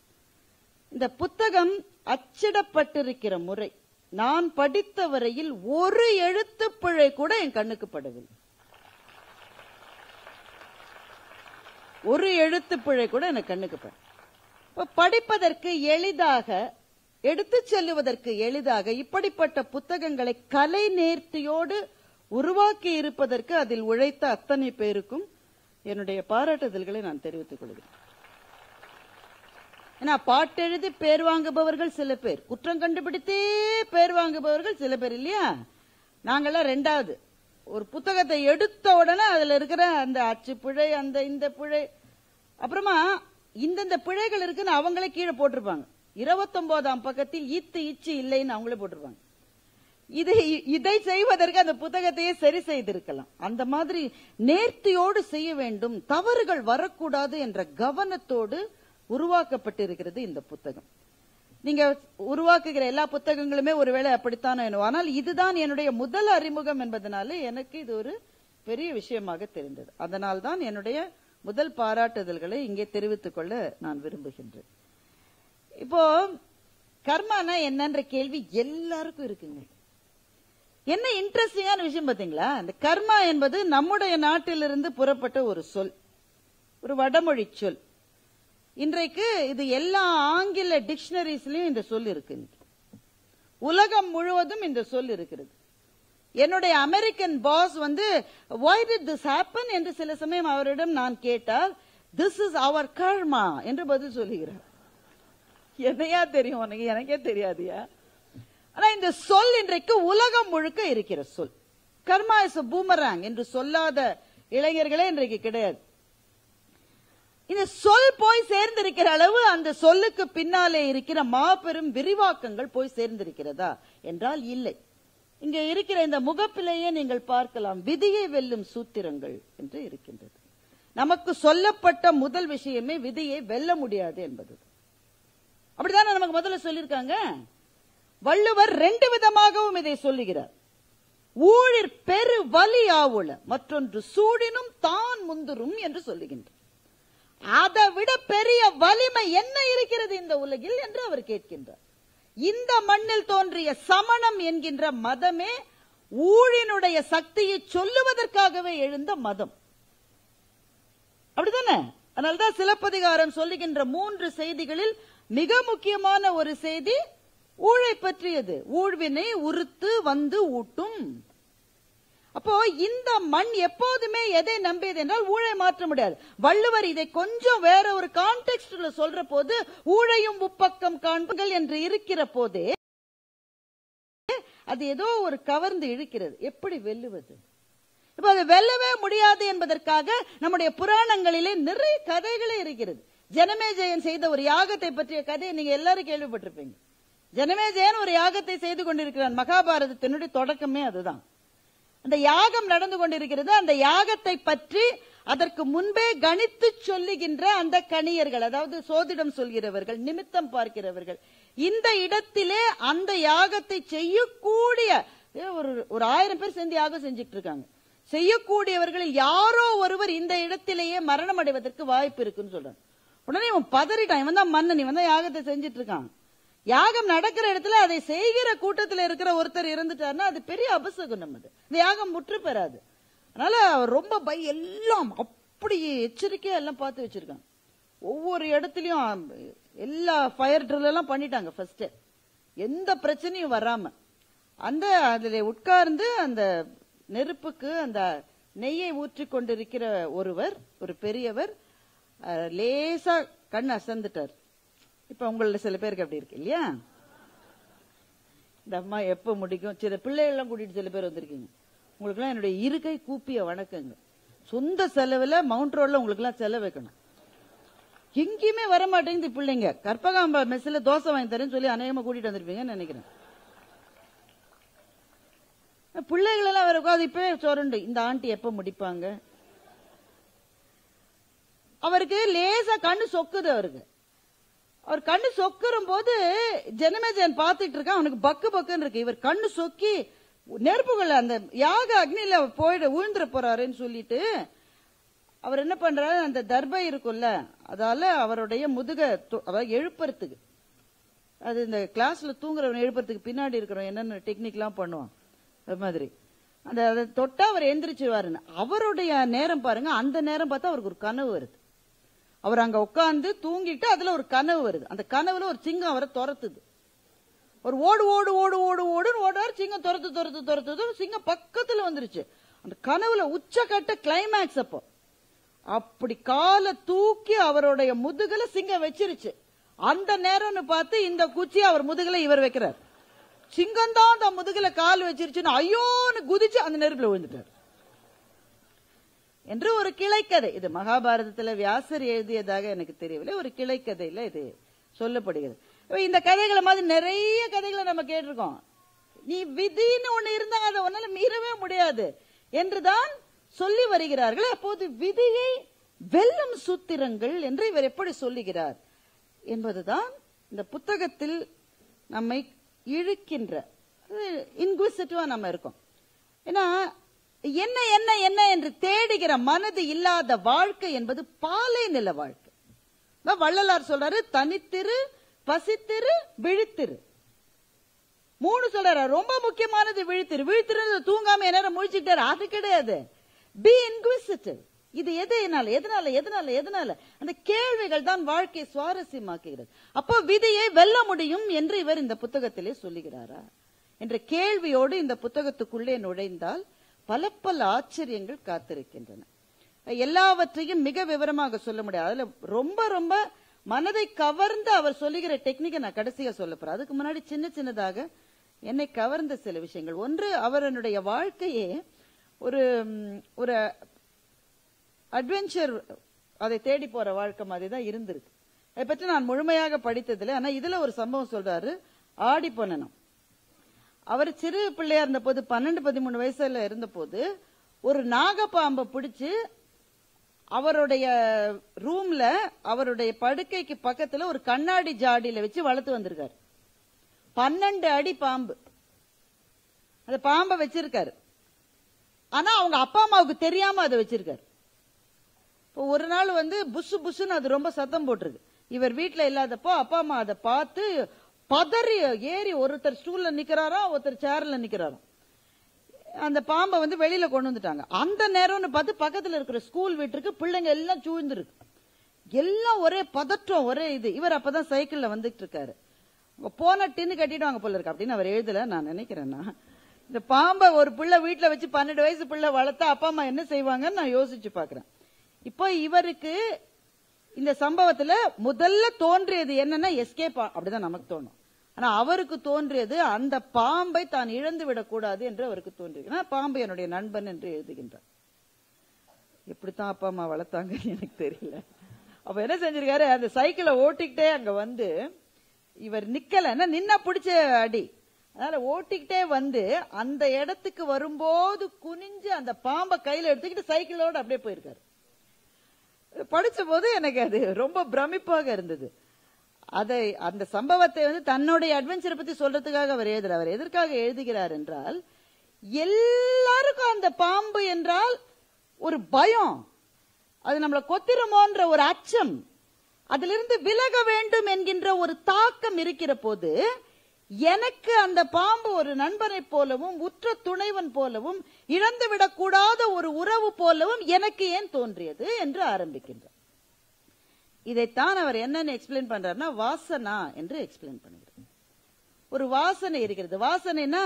இந்த புத்தகம் அச்சிடப்பட்டிருக்கிற முறை, நான் படித்த வரையில் ஒரு எழுத்துப்பிழை கூட என் கண்ணுக்கு படவில்லை. ஒரு எழுத்துப்பிழை கூட எனக்கு கண்ணுக்கு பட. படிப்பதற்கு எளிதாக, எடுத்து செல்லுவதற்கு எளிதாக இப்படிப்பட்ட புத்தகங்களை கலை நேர்த்தியோடு உருவாக்கி இருப்பதற்கு அதில் உழைத்த அத்தனை பேருக்கும் என்னுடைய பாராட்டுதல்களை நான் தெரிவித்துக் கொள்கிறேன். ஏன்னா பாட்டெழுதி பேர் வாங்குபவர்கள் சில பேர், குற்றம் கண்டுபிடித்தே பேர் வாங்குபவர்கள் சில பேர் இல்லையா? நாங்கெல்லாம் ரெண்டாவது. ஒரு புத்தகத்தை எடுத்த உடனே அதுல இருக்கிற அந்த அச்சு பிழை, அந்த இந்த பிழை, அப்புறமா இந்தந்த பிழைகள் இருக்குன்னு அவங்களே கீழே போட்டிருப்பாங்க. 29ஆம் பக்கத்தில் ஈத்து இச்சு இல்லைன்னு அவங்களே போட்டிருப்பாங்க. இதை செய்வதற்கு அந்த புத்தகத்தையே சரி செய்திருக்கலாம். அந்த மாதிரி நேர்த்தியோடு செய்ய வேண்டும், தவறுகள் வரக்கூடாது என்ற கவனத்தோடு உருவாக்கப்பட்டிருக்கிறது இந்த புத்தகம். நீங்க உருவாக்குகிற எல்லா புத்தகங்களுமே ஒருவேளை அப்படித்தான் என்னவோ, ஆனால் இதுதான் என்னுடைய முதல் அறிமுகம் என்பதனால எனக்கு இது ஒரு பெரிய விஷயமாக தெரிந்தது. அதனால்தான் என்னுடைய முதல் பாராட்டுதல்களை இங்கே தெரிவித்துக் கொள்ள நான் விரும்புகின்றேன். இப்போ கர்மானா என்னன்ற கேள்வி எல்லாருக்கும் இருக்குங்க. என்ன இன்ட்ரெஸ்டிங்கான விஷயம் பாத்தீங்களா? இந்த கர்மா என்பது நம்முடைய நாட்டிலிருந்து புறப்பட்ட ஒரு சொல், ஒரு வடமொழி சொல். இன்றைக்கு இது எல்லா ஆங்கில டிக்ஷனரிஸ்லயும் இந்த சொல் இருக்கு. உலகம் முழுவதும் இந்த சொல் இருக்கிறது. என்னுடைய American boss why did this happen என்று சில சமயம் அவரிடம் நான் கேட்டால், this is our karma என்று பதில் சொல்லுகிறார். என்னையா தெரியும் உனக்கு? எனக்கே தெரியாதியா? ஆனா இந்த சொல் இன்றைக்கு உலகம் முழுக்க இருக்கிற சொல். கர்மா இஸ் a boomerang என்று சொல்லாத இளைஞர்களே இன்றைக்கு கிடையாது. இந்த சொல் போய் சேர்ந்திருக்கிற அளவு அந்த சொல்லுக்கு பின்னாலே இருக்கிற மாபெரும் விரிவாக்கங்கள் போய் சேர்ந்திருக்கிறதா என்றால் இல்லை. இங்க இருக்கிற இந்த முகப்பிலேயே நீங்கள் பார்க்கலாம், விதியை வெல்லும் சூத்திரங்கள் என்று இருக்கின்றது. நமக்கு சொல்லப்பட்ட முதல் விஷயமே விதியை வெல்ல முடியாது என்பது. அப்படித்தானே நமக்கு முதல்ல சொல்லியிருக்காங்க. வள்ளுவர் 2 விதமாகவும் இதை சொல்லுகிறார். ஊழிற் பெரு வலி ஆவுள, மற்றொன்று சூடினும் தான் முந்துரும் என்று சொல்லுகின்றார். அதை விட பெரிய வலிமை என்ன இருக்கிறது இந்த உலகில் என்று அவர் கேட்கின்றார். இந்த மண்ணில் தோன்றிய சமணம் என்கின்ற மதமே ஊழினுடைய சக்தியை சொல்லுவதற்காகவே எழுந்த மதம். அப்படித்தானே? அதனால்தான் சிலப்பதிகாரம் சொல்லுகின்ற 3 செய்திகளில் மிக முக்கியமான ஒரு செய்தி ஊழை பற்றியது. ஊழ்வினை உறுத்து வந்து ஊட்டும். அப்போ இந்த மண் எப்போதுமே எதை நம்பியது என்றால் ஊழை மாற்ற முடியாது. வள்ளுவர் இதை கொஞ்சம் வேற ஒரு கான்டெக்ஸ்ட்ல சொல்ற போது, ஊழையும் உப்பக்கம் காண்புகள் என்று இருக்கிற போதே அது ஏதோ ஒரு கவர்ந்து இழுக்கிறது. எப்படி வெல்லுவது? இப்ப அது வெல்லவே முடியாது என்பதற்காக நம்முடைய புராணங்களிலே நிறைய கதைகளே இருக்கிறது. ஜனமேஜயன் செய்த ஒரு யாகத்தை பற்றிய கதையை நீங்க எல்லாரும் கேள்விப்பட்டிருப்பீங்க. ஜனமேஜயன் ஒரு யாகத்தை செய்து கொண்டிருக்கிறான். மகாபாரதத்தினுடைய தொடக்கமே அதுதான். அந்த யாகம் நடந்து கொண்டிருக்கிறது. அந்த யாகத்தை பற்றி அதற்கு முன்பே கணித்து சொல்லுகின்ற அந்த கணியர்கள், அதாவது சோதிடம் சொல்கிறவர்கள், நிமித்தம் பார்க்கிறவர்கள், இந்த இடத்திலே அந்த யாகத்தை செய்யக்கூடிய ஒரு 1000 பேர் சேர்ந்து யாகம் செஞ்சுட்டு இருக்காங்க. செய்யக்கூடியவர்களில் யாரோ ஒருவர் இந்த இடத்திலேயே மரணம் அடைவதற்கு வாய்ப்பு இருக்குன்னு சொல்றாங்க. உடனே இவன் பதறிட்டான். இவன் தான் மன்னன், இவன் தான் யாகத்தை செஞ்சிட்டு இருக்கான். யாகம் நடக்கிற இடத்துல அதை செய்கிற கூட்டத்தில் இருக்கிற ஒருத்தர் இருந்துட்டாருன்னா அது பெரிய அபசகுனம். அது இந்த யாகம் முற்று பெறாது. அதனால ரொம்ப எல்லாம் அப்படி எச்சரிக்கையா எல்லாம் பார்த்து வச்சிருக்காங்க. ஒவ்வொரு இடத்துலயும் எல்லா ஃபயர் ட்ரில் எல்லாம் பண்ணிட்டாங்க. ஃபர்ஸ்ட் எந்த பிரச்சனையும் வராம அதுல உட்கார்ந்து அந்த நெருப்புக்கு அந்த நெய்யை ஊற்றி கொண்டிருக்கிற ஒருவர், ஒரு பெரியவர் லேசா கண் அசந்துட்டார். இப்ப உங்கள சில பேருக்கு அப்படி இருக்கு இல்லையா? இந்த அம்மா எப்ப முடிக்கும்? சில பிள்ளைகள்லாம் கூட்டிட்டு சில பேர் வந்திருக்கீங்க. உங்களுக்கு எல்லாம் என்னுடைய இருக்கை கூப்பிய வணக்கங்க. சொந்த செலவுல மவுண்ட் ரோட்ல உங்களுக்கு எல்லாம் செலவு வைக்கணும். எங்கேயுமே வர மாட்டேங்குது பிள்ளைங்க. கற்பகாம்பா மெஸ்ல தோசை வாங்கி தரேன்னு சொல்லி அநேகமா கூட்டிட்டு வந்திருப்பீங்கன்னு நினைக்கிறேன். பிள்ளைகள் எல்லாம் வேற உட்காந்து இப்பவே சொரண்டு இந்த ஆண்டி எப்ப முடிப்பாங்க? அவருக்கு லேசா கண்ணு சொக்குது. அவர் கண்ணு சொக்குறும் போது ஜனமேஜன் பாத்துட்டு இருக்கான். அவனுக்கு பக்கு பக்குன்னு இருக்கு. இவர் கண்ணு சொக்கி நெருப்புகள் அந்த யாக அக்னியில போயிட விழுந்துட போறாருன்னு சொல்லிட்டு அவர் என்ன பண்றாரு, அந்த தர்பை இருக்கும்ல, அதால அவருடைய முதுக எழுப்புறதுக்கு, அது இந்த கிளாஸ்ல தூங்குறவன் எழுப்புறதுக்கு பின்னாடி இருக்கிறவன் என்னென்ன டெக்னிக் எல்லாம் பண்ணுவான் அது மாதிரி, அந்த அதை தொட்டா அவர் எந்திரிச்சிருவாருன்னு. அவருடைய நேரம் பாருங்க. அந்த நேரம் பார்த்தா அவருக்கு ஒரு கனவு வருது. அவர் அங்க உட்கார்ந்து தூங்கிட்டு அதுல ஒரு கனவு வருது. அந்த கனவுல ஒரு சிங்கம் அவரை துரத்துது. ஒரு ஓடு ஓடு ஓடு ஓடு ஓடுன்னு ஓடுறாரு. சிங்கம் துரத்து துரத்து துரத்துது. சிங்கம் பக்கத்துல வந்துருச்சு. அந்த கனவுல உச்சக்கட்ட கிளைமேக்ஸ். அப்போ அப்படி காலை தூக்கி அவருடைய முதுகுல சிங்கம் வச்சிருச்சு. அந்த நேரம்னு பார்த்து இந்த குச்சியை அவர் முதுகுல இவர் வைக்கிறார். சிங்கம் தான் அந்த முதுகுல கால் வச்சிருச்சுன்னு ஐயோன்னு குதிச்சு அந்த நெருப்புல விழுந்துட்டார் என்று ஒரு கிளைக்கதை. இது மகாபாரதத்துல வியாசர் எழுதியதாக எனக்கு தெரியவில்லை. ஒரு கிளைக்கதையில இது சொல்லப்படுகிறது. இந்த கதைகளை மாதிரி நிறைய கதைகளை நம்ம கேட்டிருக்கோம். நீ விதின்னு ஒண்ணு இருந்தா அதை ஒன்னால மீறவே முடியாது என்றுதான் சொல்லி வருகிறார்கள். அப்போது விதியை வெல்லும் சூத்திரங்கள் என்று இவர் எப்படி சொல்லுகிறார் என்பதுதான் இந்த புத்தகத்தில் நம்மை இழுக்கின்ற இன்குவிசிட்டிவா நம்ம இருக்கோம். ஏன்னா என்ன என்ன என்ன என்று தேடுகிற மனது இல்லாத வாழ்க்கை என்பது பாலை நில வாழ்க்கை. வள்ளலார் சொல்றாரு, தனித்திரு, பசித்திரு, விழித்திரு. 3 சொல்றாரு. ரொம்ப முக்கியமானது விழித்திரு. விழித்திரு தூங்காம நேரம் முழிச்சுட்டாரு, அது கிடையாது. பி இன்குவிசிட்டிவ். இது எதனால எதனால எதனால எதனால அந்த கேள்விகள் தான் வாழ்க்கையை சுவாரஸ்யமாக்குகிறது. அப்போ விதியை வெல்ல முடியும் என்று இவர் இந்த புத்தகத்திலே சொல்லுகிறாரா என்ற கேள்வியோடு இந்த புத்தகத்துக்குள்ளே நுழைந்தால் பல பல ஆச்சரியங்கள் காத்திருக்கின்றன. எல்லாவற்றையும் மிக விவரமாக சொல்ல முடியாது. அதுல ரொம்ப ரொம்ப மனதை கவர்ந்து அவர் சொல்லுகிற டெக்னிக்கை நான் கடைசியா சொல்ல போறேன். அதுக்கு முன்னாடி சின்ன சின்னதாக என்னை கவர்ந்த சில விஷயங்கள். ஒன்று, அவருடைய வாழ்க்கையே ஒரு ஒரு அட்வென்ச்சர், அதை தேடி போற வாழ்க்கை மாதிரி தான் இருந்திருக்கு. அதை பற்றி நான் முழுமையாக படித்ததில்லை. ஆனா இதுல ஒரு சம்பவம் சொல்றாரு. ஆடி பொன்னனம் அவர் சிறு பிள்ளையா இருந்த போது, 12-13 வயசுல இருந்த போது, ஒரு நாகப்பாம்பை பிடிச்சு அவருடைய ரூம்ல அவருடைய படுக்கைக்கு பக்கத்துல ஒரு கண்ணாடி ஜாடியில வச்சு வளர்த்து வந்திருக்காரு. 12 அடி பாம்பு. அந்த பாம்பை வச்சிருக்காரு. ஆனா அவங்க அப்பா அம்மாவுக்கு தெரியாம அதை வச்சிருக்காரு. இப்போ ஒரு நாள் புசு புசுன்னு அது ரொம்ப சத்தம் போட்டிருக்கு. இவர் வீட்டுல இல்லாதப்போ அப்பா அம்மா அதை பார்த்து பதறி ஏறி ஒருத்தர் ஸ்டூல்ல நிக்கிறாராம், ஒருத்தர் சேர்ல நிக்கிறாராம். அந்த பாம்பை வெளியில கொண்டு வந்துட்டாங்க. அந்த நேரம்னு பார்த்து பக்கத்துல இருக்கிற ஸ்கூல் வீட்டுக்கு பிள்ளைங்க எல்லாம் சூழ்ந்துருக்கு. எல்லாம் ஒரே பதற்றம், ஒரே இது. இவர் அப்பதான் சைக்கிள்ல வந்துட்டு இருக்காரு. போன டின்னு கட்டிடுவாங்க போல இருக்கு அப்படின்னு அவர் எழுதல. நான் நினைக்கிறேன்னா இந்த பாம்பை ஒரு பிள்ளை வீட்டுல வச்சு 12 வயசு பிள்ளை வளர்த்தா அப்பா அம்மா என்ன செய்வாங்கன்னு நான் யோசிச்சு பாக்குறேன். இப்போ இவருக்கு இந்த சம்பவத்துல முதல்ல தோன்றியது என்னன்னா எஸ்கேப், அப்படிதான் நமக்கு தோணும். ஆனா அவருக்கு தோன்றியது அந்த பாம்பை தான் இழந்து விடக்கூடாது என்று அவருக்கு தோன்றியது. பாம்பு என்னுடைய நண்பன் என்று எழுதுகின்றார். எப்படித்தான் அப்பா அம்மா வளர்த்தாங்கன்னு எனக்கு தெரியல. அப்ப என்ன செஞ்சிருக்காரு, அந்த சைக்கிளை ஓட்டிக்கிட்டே அங்க இவர் நிக்கல, நின்னா பிடிச்ச அடி, அதனால ஓட்டிக்கிட்டே அந்த இடத்துக்கு வரும்போது குனிஞ்சு அந்த பாம்பை கையில எடுத்துக்கிட்டு சைக்கிளோட அப்படியே போயிருக்காரு. படிச்ச போது எனக்கு அது ரொம்ப பிரமிப்பாக இருந்தது. அதை அந்த சம்பவத்தை தன்னுடைய அட்வென்ச்சரை பத்தி சொல்றதுக்காக அவர் எழுதுறார். அவர் எதற்காக எழுதுகிறார் என்றால், எல்லாருக்கும் அந்த பாம்பு என்றால் ஒரு பயம், அது நம்மளை கொத்திருமோன்ற ஒரு அச்சம், அதிலிருந்து விலக வேண்டும் என்கின்ற ஒரு தாக்கம் இருக்கிற போது, எனக்கு அந்த பாம்பு ஒரு நண்பனை போலவும் உற்ற துணைவன் போலவும் இழந்துவிடக்கூடாத ஒரு உறவு போலவும் எனக்கு ஏன் தோன்றியது என்று ஆரம்பிக்கின்றார். இதைத்தான் அவர் என்னன்னு எக்ஸ்பிளைன் பண்றாருன்னா வாசனா என்று எக்ஸ்பிளைன் பண்ணுகிறார். ஒரு வாசனை இருக்கிறது. வாசனைனா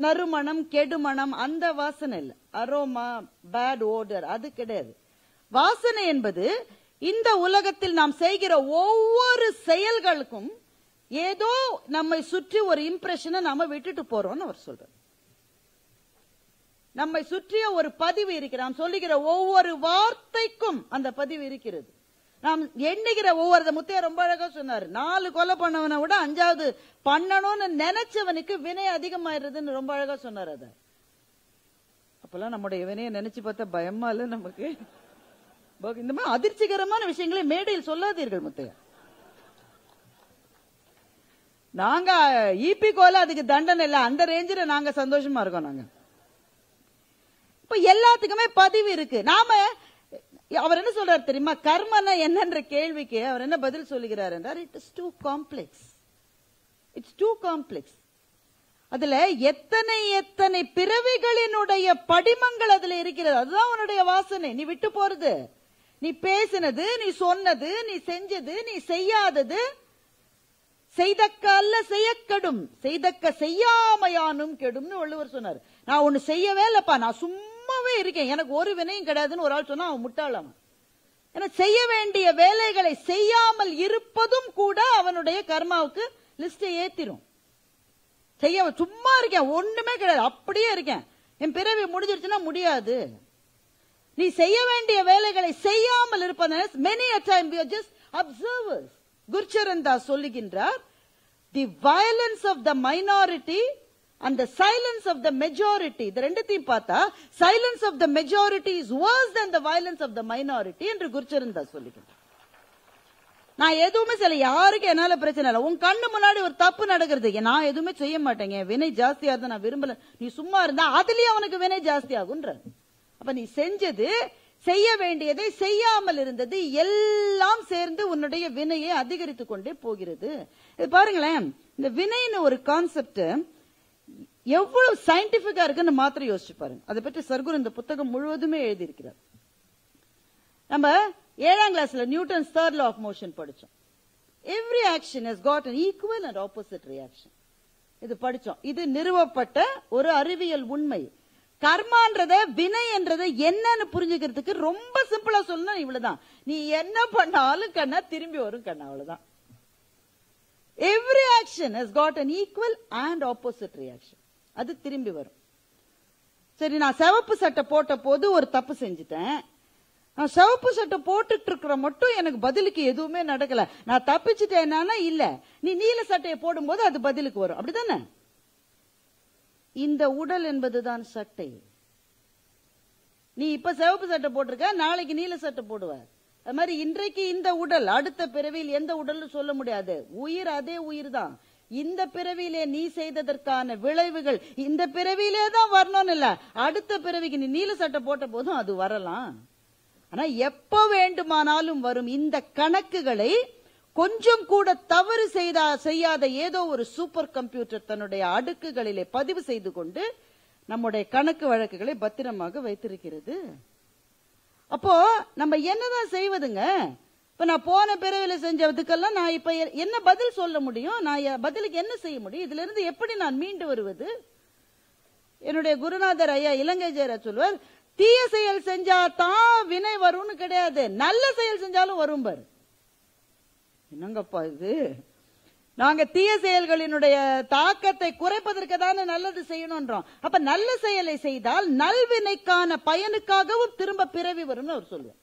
நறுமணம், கெடுமணம், அந்த வாசனை இல்ல. அரோமா, பேட் ஓடர், அது கிடையாது. வாசனை என்பது இந்த உலகத்தில் நாம் செய்கிற ஒவ்வொரு செயல்களுக்கும் ஏதோ நம்மை சுற்றி ஒரு இம்ப்ரெஷனை நாம விட்டுட்டு போறோம்னு அவர் சொல்றார். நம்மை சுற்றிய ஒரு பதிவு இருக்கிறது. நாம் சொல்லுகிற ஒவ்வொரு வார்த்தைக்கும் அந்த பதிவு இருக்கிறது. நாம் எண்ணுகிற ஒவ்வொரு, முத்தையா ரொம்ப அழகா சொன்னார், 4 கொலை பண்ணவனை விட 5வது பண்ணணும்னு நினைச்சவனுக்கு வினை அதிகமாயிருதுன்னு ரொம்ப அழகா சொன்னார். அத அப்பெல்லாம் நம்முடைய வினையை நினைச்சு பார்த்தா பயமா இல்ல நமக்கு? இந்த மாதிரி அதிர்ச்சிகரமான விஷயங்களை மேடையில் சொல்லாதீர்கள் முத்தையா. நாங்க ஈபி கோல அதுக்கு தண்டனை இல்ல, அந்த ரேஞ்சில நாங்க சந்தோஷமா இருக்கோம். நாங்க இப்ப எல்லாத்துக்குமே பதிவு இருக்கு. நாம அவர் என்ன சொல்றாரு தெரியுமா? கர்மனா என்னன்ற கேள்விக்கு அவர் என்ன பதில் சொல்லுகிறார் என்றார், it is too complex. It's too complex. அதுல எத்தனை எத்தனை பிறவிகளினுடைய படிமங்கள் அதுல இருக்கிறது. அதுதான் உன்னுடைய வாசனை. நீ விட்டு போறது, நீ பேசினது, நீ சொன்னது, நீ செஞ்சது, நீ செய்யாதது, செய்தக்க அல்ல செய்யக்கடும், செய்தக்க செய்யாமையானும் கெடும்னு வள்ளுவர் சொன்னார். நான் ஒண்ணு செய்யவே இல்லப்பா, நான் சும்மாவே இருக்கேன், எனக்கு ஒரு வினையும் கிடையாதுன்னு ஒரு ஆள் சொன்னா அவன் முட்டாளாம். ஏன்னா செய்ய வேண்டிய வேலைகளை செய்யாமல் இருப்பதும் கூட அவனுடைய கர்மாவுக்கு லிஸ்ட் ஏத்திரும். செய்ய சும்மா இருக்கேன், ஒண்ணுமே கிடையாது, அப்படியே இருக்கேன், என் பிறவி முடிஞ்சிருச்சுன்னா முடியாது. நீ செய்ய வேண்டிய வேலைகளை செய்யாமல் இருப்பதனால் many a time we are just observers. குர்ச்சரந்தா சொல்லுகின்றார், the violence of the minority and the silence of the majority, இந்த ரெண்டுத்தையும் பார்த்தா silence of the majority is worse than the violence of the minority என்று குர்ச்சரந்தா சொல்லுகின்றார். நான் எதுவுமே செய்யல, யாருக்கு என்னால பிரச்சனை இல்லை. உன் கண்ணு முன்னாடி ஒரு தப்பு நடக்கிறது, நான் எதுவுமே செய்ய மாட்டேங்க, வினை ஜாஸ்தியா இருந்தா நான் விரும்பல, நீ சும்மா இருந்தா அதுலயே அவனுக்கு வினை ஜாஸ்தி ஆகுன்ற. அப்ப நீ செஞ்சது, செய்ய வேண்டியதை செய்யாமல் இருந்தது, எல்லாம் சேர்ந்து உன்னுடைய வினையை அதிகரித்து கொண்டே போகிறது. இது பாருங்களேன், இந்த வினைன்னு ஒரு கான்செப்ட் எவ்வளவு சயின்டிபிக்கா இருக்குன்னு மாத்திரம் யோசிச்சு பாருங்க. அதை பற்றி சர்க்குரு இந்த புத்தகம் முழுவதுமே எழுதியிருக்கிறார். நம்ம 7ஆம் கிளாஸ்ல Newton's third law of motion படிச்சோம். Every action has got an equal and opposite reaction. இது படிச்சோம். இது நிறுவப்பட்ட ஒரு அறிவியல் உண்மை. கர்மான்றத, வினை என்றதை என்னன்னு புரிஞ்சுக்கிறதுக்கு ரொம்ப சிம்பிளா சொல்லணும், இவ்வளவுதான். நீ என்ன பண்ணாலும் கண்ணா திரும்பி வரும் கண்ணா, அவ்வளவுதான். Every action has got an equal and opposite reaction. அது திரும்பி வரும். சரி, நான் சிவப்பு சட்டை போட்ட போது ஒரு தப்பு செஞ்சுட்டேன், நான் சிவப்பு சட்டை போட்டுட்டு இருக்கிற மட்டும் எனக்கு பதிலுக்கு எதுவுமே நடக்கல, நான் தப்பிச்சுட்டேன்னா இல்ல, நீ நீல சட்டையை போடும்போது அது பதிலுக்கு வரும், அப்படிதானே? இந்த உடல் என்பதுதான் சட்டை. நீ இப்ப சிவப்பு சட்டை போட்டிருக்க, நாளைக்கு நீல சட்டை போடுவ. அது மாதிரி இன்றைக்கு இந்த உடல், அடுத்த பிறவியில் எந்த உடல் சொல்ல முடியாது. உயிர் அதே உயிர் தான். இந்த பிறவியிலே நீ செய்ததற்கான விளைவுகள் இந்த பிறவியிலே தான் வரணும்னு இல்ல, அடுத்த பிறவிக்கு நீ நீல சட்டை போட்ட போதும் அது வரலாம். ஆனா எப்ப வேண்டுமானாலும் வரும். இந்த கணக்குகளை கொஞ்சம் கூட தவறு செய்யாத ஏதோ ஒரு சூப்பர் கம்ப்யூட்டர் தன்னுடைய அடுக்குகளிலே பதிவு செய்து கொண்டு நம்முடைய கணக்கு வழக்குகளை பத்திரமாக வைத்திருக்கிறது. அப்போ நம்ம என்னதான் செய்வதுங்க? இப்ப நான் போன பிறவில செஞ்சதுக்கெல்லாம் நான் இப்ப என்ன பதில் சொல்ல முடியும்? நான் பதிலுக்கு என்ன செய்ய முடியும்? இதுல இருந்து எப்படி நான் மீண்டு வருவது? என்னுடைய குருநாதர் ஐயா இலங்கை ஜெயராஜ் சொல்வார், தீய செயல் செஞ்சா தான் வினை வரும்னு கிடையாது, நல்ல செயல் செஞ்சாலும் வரும் பாரு. என்னங்கப்பா இது? நாங்க தீய செயல்களினுடைய தாக்கத்தை குறைப்பதற்கு தானே நல்லது செய்யணும்ன்றோம். அப்ப நல்ல செயலை செய்தால் நல்வினைக்கான பயனுக்காகவும் திரும்ப பிறவி வரும்னு அவர் சொல்லுவார்.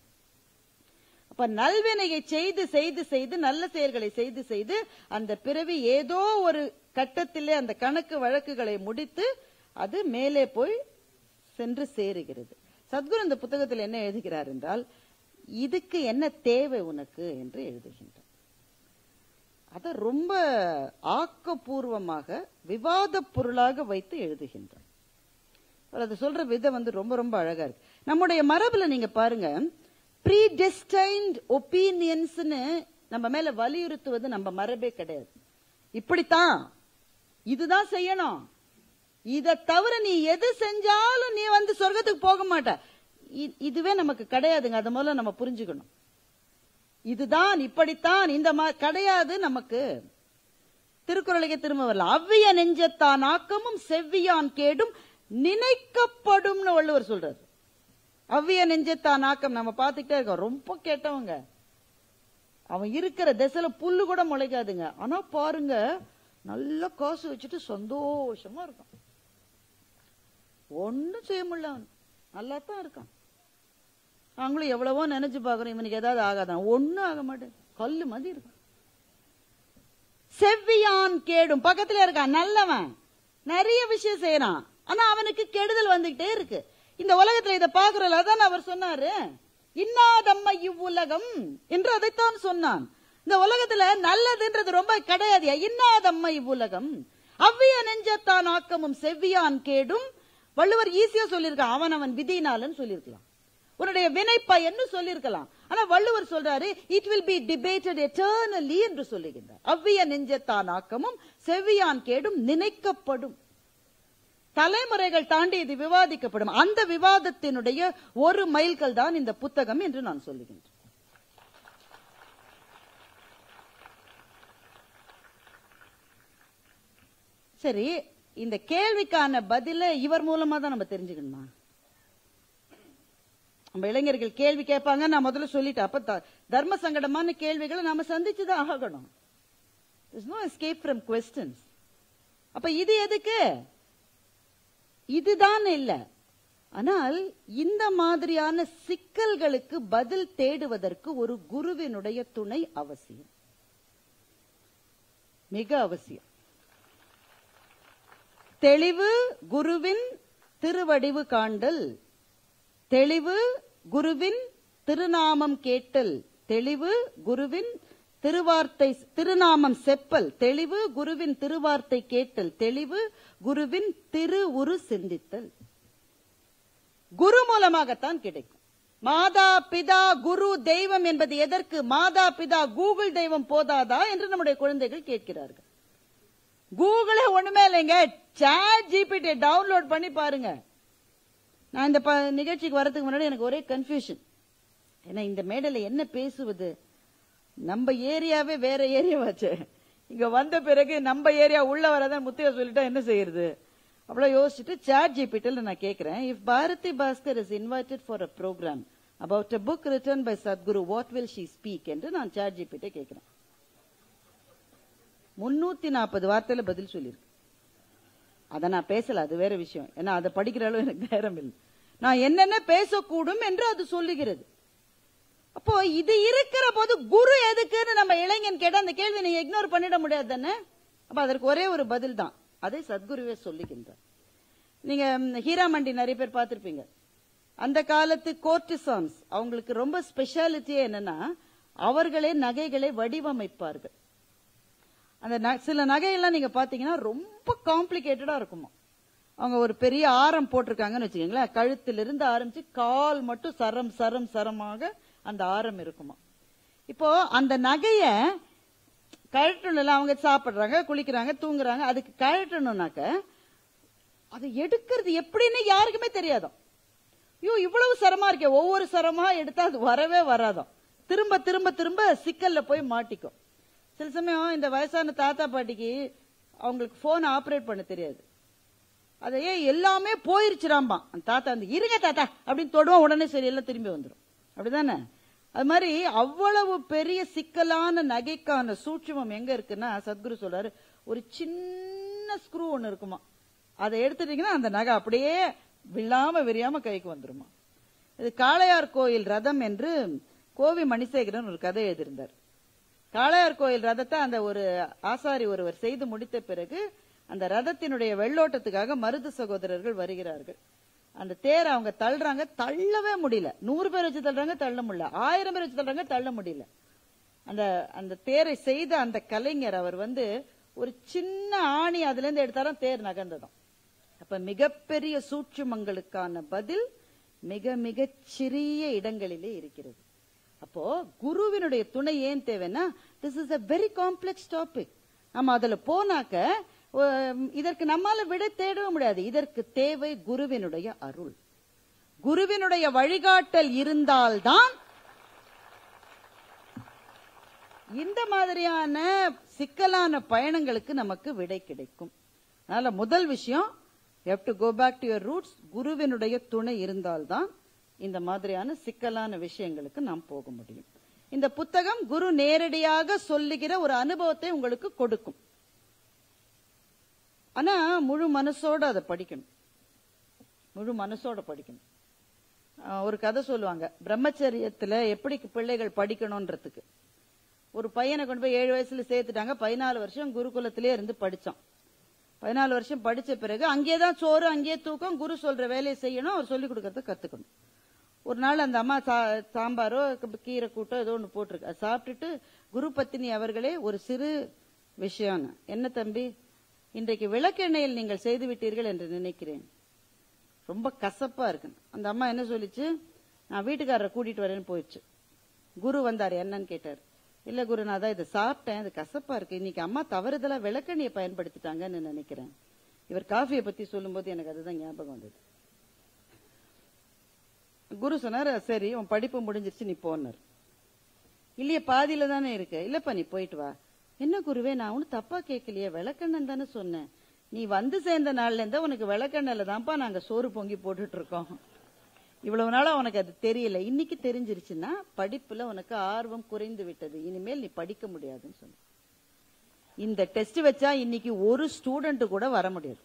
அப்ப நல்வினையை செய்து செய்து செய்து நல்ல செயல்களை செய்து செய்து அந்த பிறவி ஏதோ ஒரு கட்டத்திலே அந்த கணக்கு வழக்குகளை முடித்து அது மேலே போய் சென்று சேருகிறது. சத்குரு இந்த புத்தகத்தில் என்ன எழுதுகிறார் என்றால், இதுக்கு என்ன தேவை உனக்கு என்று எழுதுகின்றார். அத ரொம்ப ஆக்கப்பூர்வமாக விவாத பொருளாக வைத்து எழுதுகின்றார். அது சொல்ற விதம் ரொம்ப ரொம்ப அழகா இருக்கு. நம்முடைய மரபுல நீங்க பாருங்க, ப்ரீடெஸ்டைன்ட் ஒப்பீனியன்ஸ்னு நம்ம மேல வலியுறுத்துவது நம்ம மரபே கிடையாது. இப்படித்தான், இதுதான் செய்யணும், இத தவிர நீ எது செஞ்சாலும் நீ சொர்க்கத்துக்கு போக மாட்ட, இதுவே நமக்கு கிடையாதுங்க. அது முதல்ல நம்ம புரிஞ்சுக்கணும். இதுதான், இப்படித்தான், இந்த கிடையாது நமக்கு. திருக்குறளுக்கே திரும்ப வரல. அவ்விய நெஞ்சத்தான் ஆக்கமும் செவ்வியான் கேடும் நினைக்கப்படும்னு வள்ளுவர் சொல்றாரு. அவ்விய நெஞ்சத்தான் ஆக்கம் நம்ம பாத்துக்கிட்டே இருக்கோம். ரொம்ப கேட்டவங்க, அவன் இருக்கிற திசையில புல்லு கூட முளைக்காதுங்க. ஆனா பாருங்க, நல்ல காசு வச்சுட்டு சந்தோஷமா இருக்கான். ஒன்னும் செய்ய முடியல, அவன் நல்லா தான் இருக்கான். நாங்களும் எவ்வளவோ நினைச்சு பாக்குறோம், இவனுக்கு ஏதாவது ஆகாதான். ஒன்னும் ஆக மாட்டேன், கல்லு மாதிரி இருக்கான். செவ்வியான் கேடும், பக்கத்துல இருக்கான் நல்லவன், நிறைய விஷயம் செய்யறான். ஆனா அவனுக்கு கெடுதல் வந்துகிட்டே இருக்கு. இந்த உலகத்துல இதை பாக்குறோம். அதான் அவர் சொன்னாரு, இன்னாதம்மை இவ்வுலகம் என்று அதைத்தான் சொன்னான். இந்த உலகத்துல நல்லதுன்றது ரொம்ப கிடையாது. இன்னாதம்மை இவ்வுலகம் அவ்விய நெஞ்சத்தான் ஆக்கமும் செவ்வியான் கேடும். வள்ளுவர் ஈஸியா சொல்லியிருக்கான், அவன் விதினாலன்னு சொல்லியிருக்கலாம், உன்னுடைய வினை பயன்னு சொல்லியிருக்கலாம். ஆனா வள்ளுவர் சொல்றாரு, it will be debated eternally என்று சொல்லுகின்றார். அவ்விய நெஞ்சத்தான் ஆக்கமும் செவ்வியான் கேடும் நினைக்கப்படும். தலைமுறைகள் தாண்டி இது விவாதிக்கப்படும். அந்த விவாதத்தினுடைய ஒரு மைல்கல் தான் இந்த புத்தகம் என்று நான் சொல்லுகின்றேன். சரி, இந்த கேள்விக்கான பதில இவர் மூலமா தான் நம்ம தெரிஞ்சுக்கணுமா? நம்ம இளைஞர்கள் கேள்வி கேட்பாங்க, நான் முதல்ல சொல்லிட்டேன். அப்ப தர்ம சங்கடமான கேள்விகளை நாம சந்திச்சுதான் ஆகணும். There's no escape from questions. அப்ப இது எதுக்கு? இதுதான் இல்ல. ஆனால் இந்த மாதிரியான சிக்கல்களுக்கு பதில் தேடுவதற்கு ஒரு குருவினுடைய துணை அவசியம், மிக அவசியம். தெளிவு குருவின் திருவடிவு காண்டல், தெளிவு குருவின் திருநாமம் கேட்டல், தெளிவு குருவின் திருவார்த்தை திருநாமம் செப்பல், தெளிவு குருவின் திருவார்த்தை கேட்டல், தெளிவு குருவின் திருவுரு சிந்தித்தல். குரு மூலமாகத்தான் கிடைக்கும். மாதா பிதா குரு தெய்வம் என்பது எதற்கு? மாதா பிதா கூகுள் தெய்வம் போதாதா என்று நம்முடைய குழந்தைகள் கேட்கிறார்கள். கூகுளே ஒண்ணுமே இல்லைங்க, சாட் ஜிபிடி டவுன்லோட் பண்ணி பாருங்க. நான் இந்த நிகழ்ச்சிக்கு வரதுக்கு முன்னாடி எனக்கு ஒரே கன்ஃபியூஷன். ஏன்னா இந்த மேடையில என்ன பேசுவது, நம்ம ஏரியாவே வேற ஏரியாவாச்சு. இங்க வந்த பிறகு நம்ம ஏரியா உள்ள வரதான் முத்தையா சொல்லிட்டா என்ன செய்யறது? அவ்வளவு யோசிச்சுட்டு சாட் ஜிபிடில நான் கேட்கிறேன், if Bharathi Bhaskar is invited for a program about a book written by Sadhguru, what will she speak என்று நான் சாட் ஜிபிடி கேட்கிறேன். 340 வார்த்தையில பதில் சொல்லியிருக்கு. அதை நான் பேசல, அது வேற விஷயம். ஏன்னா அதை படிக்கிற அளவு எனக்கு நேரம் இல்லை. நான் என்னென்ன பேசக்கூடும் என்று அது சொல்லுகிறது. அப்போ இது இருக்கிற போது குரு எதுக்குன்னு நம்ம இளைஞன் கேட்டா அந்த கேள்வி நீங்க இக்னோர் பண்ணிட முடியாது தானே. அப்ப அதற்கு ஒரே ஒரு பதில் தான், அதை சத்குருவே சொல்லுகின்றார். நீங்க ஹீராமண்டி நிறைய பேர் பார்த்திருப்பீங்க. அந்த காலத்து கோர்டிசான்ஸ், அவங்களுக்கு ரொம்ப ஸ்பெஷாலிட்டியே என்னன்னா, அவர்களே நகைகளை வடிவமைப்பார்கள். அந்த சில நகையெல்லாம் நீங்க பாத்தீங்கன்னா ரொம்ப காம்ப்ளிகேட்டடா இருக்குமா. அவங்க ஒரு பெரிய ஆரம் போட்டிருக்காங்கன்னு வச்சுக்கீங்களேன், கழுத்திலிருந்து ஆரம்பிச்சு கால் மட்டும் சரம் சரம் சரமாக அந்த ஆரம் இருக்குமா. இப்போ அந்த நகைய கழட்டணும், அவங்க சாப்பிடுறாங்க, குளிக்கிறாங்க, தூங்குறாங்க, அதுக்கு கழட்டணும்னாக்க அதை எடுக்கிறது எப்படின்னு யாருக்குமே தெரியாதான். ஐயோ இவ்வளவு சரமா இருக்கே, ஒவ்வொரு சரமா எடுத்தா அது வரவே வராதான், திரும்ப திரும்ப திரும்ப சிக்கல்ல போய் மாட்டிக்கும். சில சமயம் இந்த வயசான தாத்தா பாட்டிக்கு அவங்களுக்கு போன் ஆபரேட் பண்ண தெரியாது. அதையே எல்லாமே போயிருச்சுராம்பா. அந்த தாத்தா வந்து இருங்க தாத்தா அப்படின்னு தொடுவோம், உடனே சரி எல்லாம் திரும்பி வந்துடும். அப்படிதானே? அது மாதிரி அவ்வளவு பெரிய சிக்கலான நகைக்கான சூட்சுமம் எங்க இருக்குன்னா, சத்குரு சொல்றாரு, ஒரு சின்ன ஸ்க்ரூ ஒண்ணு இருக்குமா, அதை எடுத்துட்டீங்கன்னா அந்த நகை அப்படியே விழாம விரியாம கைக்கு வந்துருமா. இது காளையார் கோயில் ரதம் என்று கோவி மணிசேகரன் ஒரு கதை எழுதியிருந்தார். காளையார் கோயில் ரதத்தை அந்த ஒரு ஆசாரி ஒருவர் செய்து முடித்த பிறகு அந்த ரதத்தினுடைய வெள்ளோட்டத்துக்காக மருது சகோதரர்கள் வருகிறார்கள். அந்த தேரை அவங்க தள்ளுறாங்க, தள்ளவே முடியல. 100 பேர் வச்சு தள்ளுறாங்க, தள்ள முடியல. 1000 பேர் வச்சு தள்ளுறாங்க, தள்ள முடியல. அந்த தேரை செய்த அந்த கலைஞர் அவர் வந்து ஒரு சின்ன ஆணி அதுல இருந்து எடுத்தாலும் தேர் நகர்ந்ததும். அப்ப மிகப்பெரிய சூட்சுமங்களுக்கான பதில் மிக மிக சிறிய இடங்களிலே இருக்கிறது. அப்போ குருவினுடைய துணை ஏன் தேவைன்னா, this is a very complex topic. நம்ம அதுல போனாக்க இதற்கு நம்மால விட தேடவும் முடியாது. இதற்கு தேவை குருவினுடைய அருள், குருவினுடைய வழிகாட்டல் இருந்தால்தான் இந்த மாதிரியான சிக்கலான பயணங்களுக்கு நமக்கு விடை கிடைக்கும். அதனால முதல் விஷயம், you have to go back to your roots. குருவினுடைய துணை இருந்தால்தான் இந்த மாதிரியான சிக்கலான விஷயங்களுக்கு நாம் போக முடியும். இந்த புத்தகம் குரு நேரடியாக சொல்லுகிற ஒரு அனுபவத்தை உங்களுக்கு கொடுக்கும். ஆனா முழு மனசோட அதை படிக்கணும், முழு மனசோட படிக்கணும். ஒரு கதை சொல்லுவாங்க, பிரம்மச்சரியத்துல எப்படி பிள்ளைகள் படிக்கணும்ன்றதுக்கு. ஒரு பையனை கொண்டு போய் 7 வயசுல சேர்த்துட்டாங்க. 14 வருஷம் குருகுலத்திலே இருந்து படிச்சான். 14 வருஷம் படிச்ச பிறகு அங்கேதான் சோறு, அங்கேயே தூக்கம், குரு சொல்ற வேலையை செய்யணும், அவர் சொல்லிக் கொடுக்கறத கத்துக்கணும். ஒரு நாள் அந்த அம்மா சாம்பாரோ கீரை கூட்டோ ஏதோ ஒன்று போட்டிருக்கு. அதை சாப்பிட்டுட்டு குரு பத்தினி அவர்களே ஒரு சிறு விஷயம், என்ன தம்பி, இன்றைக்கு விளக்கெண்ணெயில் நீங்கள் செய்து விட்டீர்கள் என்று நினைக்கிறேன், ரொம்ப கசப்பா இருக்கு. அந்த அம்மா என்ன சொல்லிச்சு, நான் வீட்டுக்காரரை கூட்டிட்டு வரேன்னு போயிடுச்சு. குரு வந்தாரு, என்னன்னு கேட்டாரு. இல்ல குரு, நான் தான் இதை சாப்பிட்டேன், அது கசப்பா இருக்கு, இன்னைக்கு அம்மா தவறுதலா விளக்கெண்ணையை பயன்படுத்திட்டாங்கன்னு நினைக்கிறேன். இவர் காஃபியை பத்தி சொல்லும் போது எனக்கு அதுதான் ஞாபகம் வந்தது. குரு சொன்னார், சரி உன் படிப்பு முடிஞ்சிருச்சு, நீ போனார். இல்லையே பாதியில தானே இருக்கு. இல்லப்பா நீ போயிட்டு வா. என்ன குருவே, நான் ஒன்னும் தப்பா கேட்கலையே, விளக்கெண்ணன் தானே சொன்னேன். நீ வந்து சேர்ந்த நாள்ல இருந்தா உனக்கு விளக்கெண்ணல தான்ப்பா நாங்க சோறு பொங்கி போட்டுட்டு இருக்கோம். இவ்வளவு நாளா உனக்கு அது தெரியல, இன்னைக்கு தெரிஞ்சிருச்சுன்னா படிப்புல உனக்கு ஆர்வம் குறைந்து விட்டது, இனிமேல் நீ படிக்க முடியாதுன்னு சொன்ன. இந்த டெஸ்ட் வச்சா இன்னைக்கு ஒரு ஸ்டூடெண்ட் கூட வர முடியாது.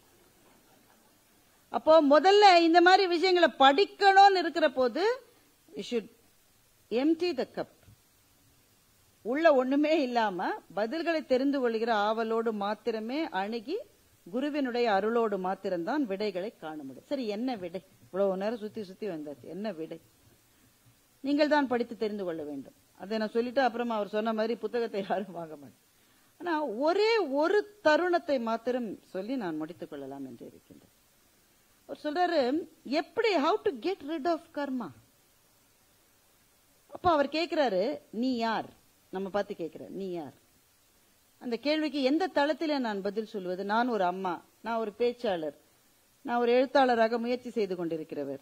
அப்போ முதல்ல இந்த மாதிரி விஷயங்களை படிக்கணும்னு இருக்கிற போது you should empty the cup. உள்ள ஒண்ணுமே இல்லாம பதில்களை தெரிந்து கொள்கிற ஆவலோடு மாத்திரமே அணுகி குருவினுடைய அருளோடு மாத்திரம்தான் விடைகளை காண முடியும். சரி, என்ன விடை? இவ்வளவு நேரம் சுத்தி சுத்தி வந்தாச்சு, என்ன விடை? நீங்கள் தான் படித்து தெரிந்து கொள்ள வேண்டும். அதை நான் சொல்லிட்டு அப்புறமா அவர் சொன்ன மாதிரி புத்தகத்தை யாரும் வாங்க மாட்டேன். ஆனா ஒரே ஒரு தருணத்தை மாத்திரம் சொல்லி நான் முடித்துக் கொள்ளலாம் என்று இருக்கின்றேன். அவர் சொல்றாரு, எப்படி, how to get rid of karma. அப்ப அவர் கேட்கிறாரு, நீ யார்? நம்ம பார்த்து கேட்கிறார், நீ யார்? அந்த கேள்விக்கு எந்த தளத்திலே நான் பதில் சொல்வது? நான் ஒரு அம்மா, நான் ஒரு பேச்சாளர், நான் ஒரு எழுத்தாளராக முயற்சி செய்து கொண்டிருக்கிறவர்,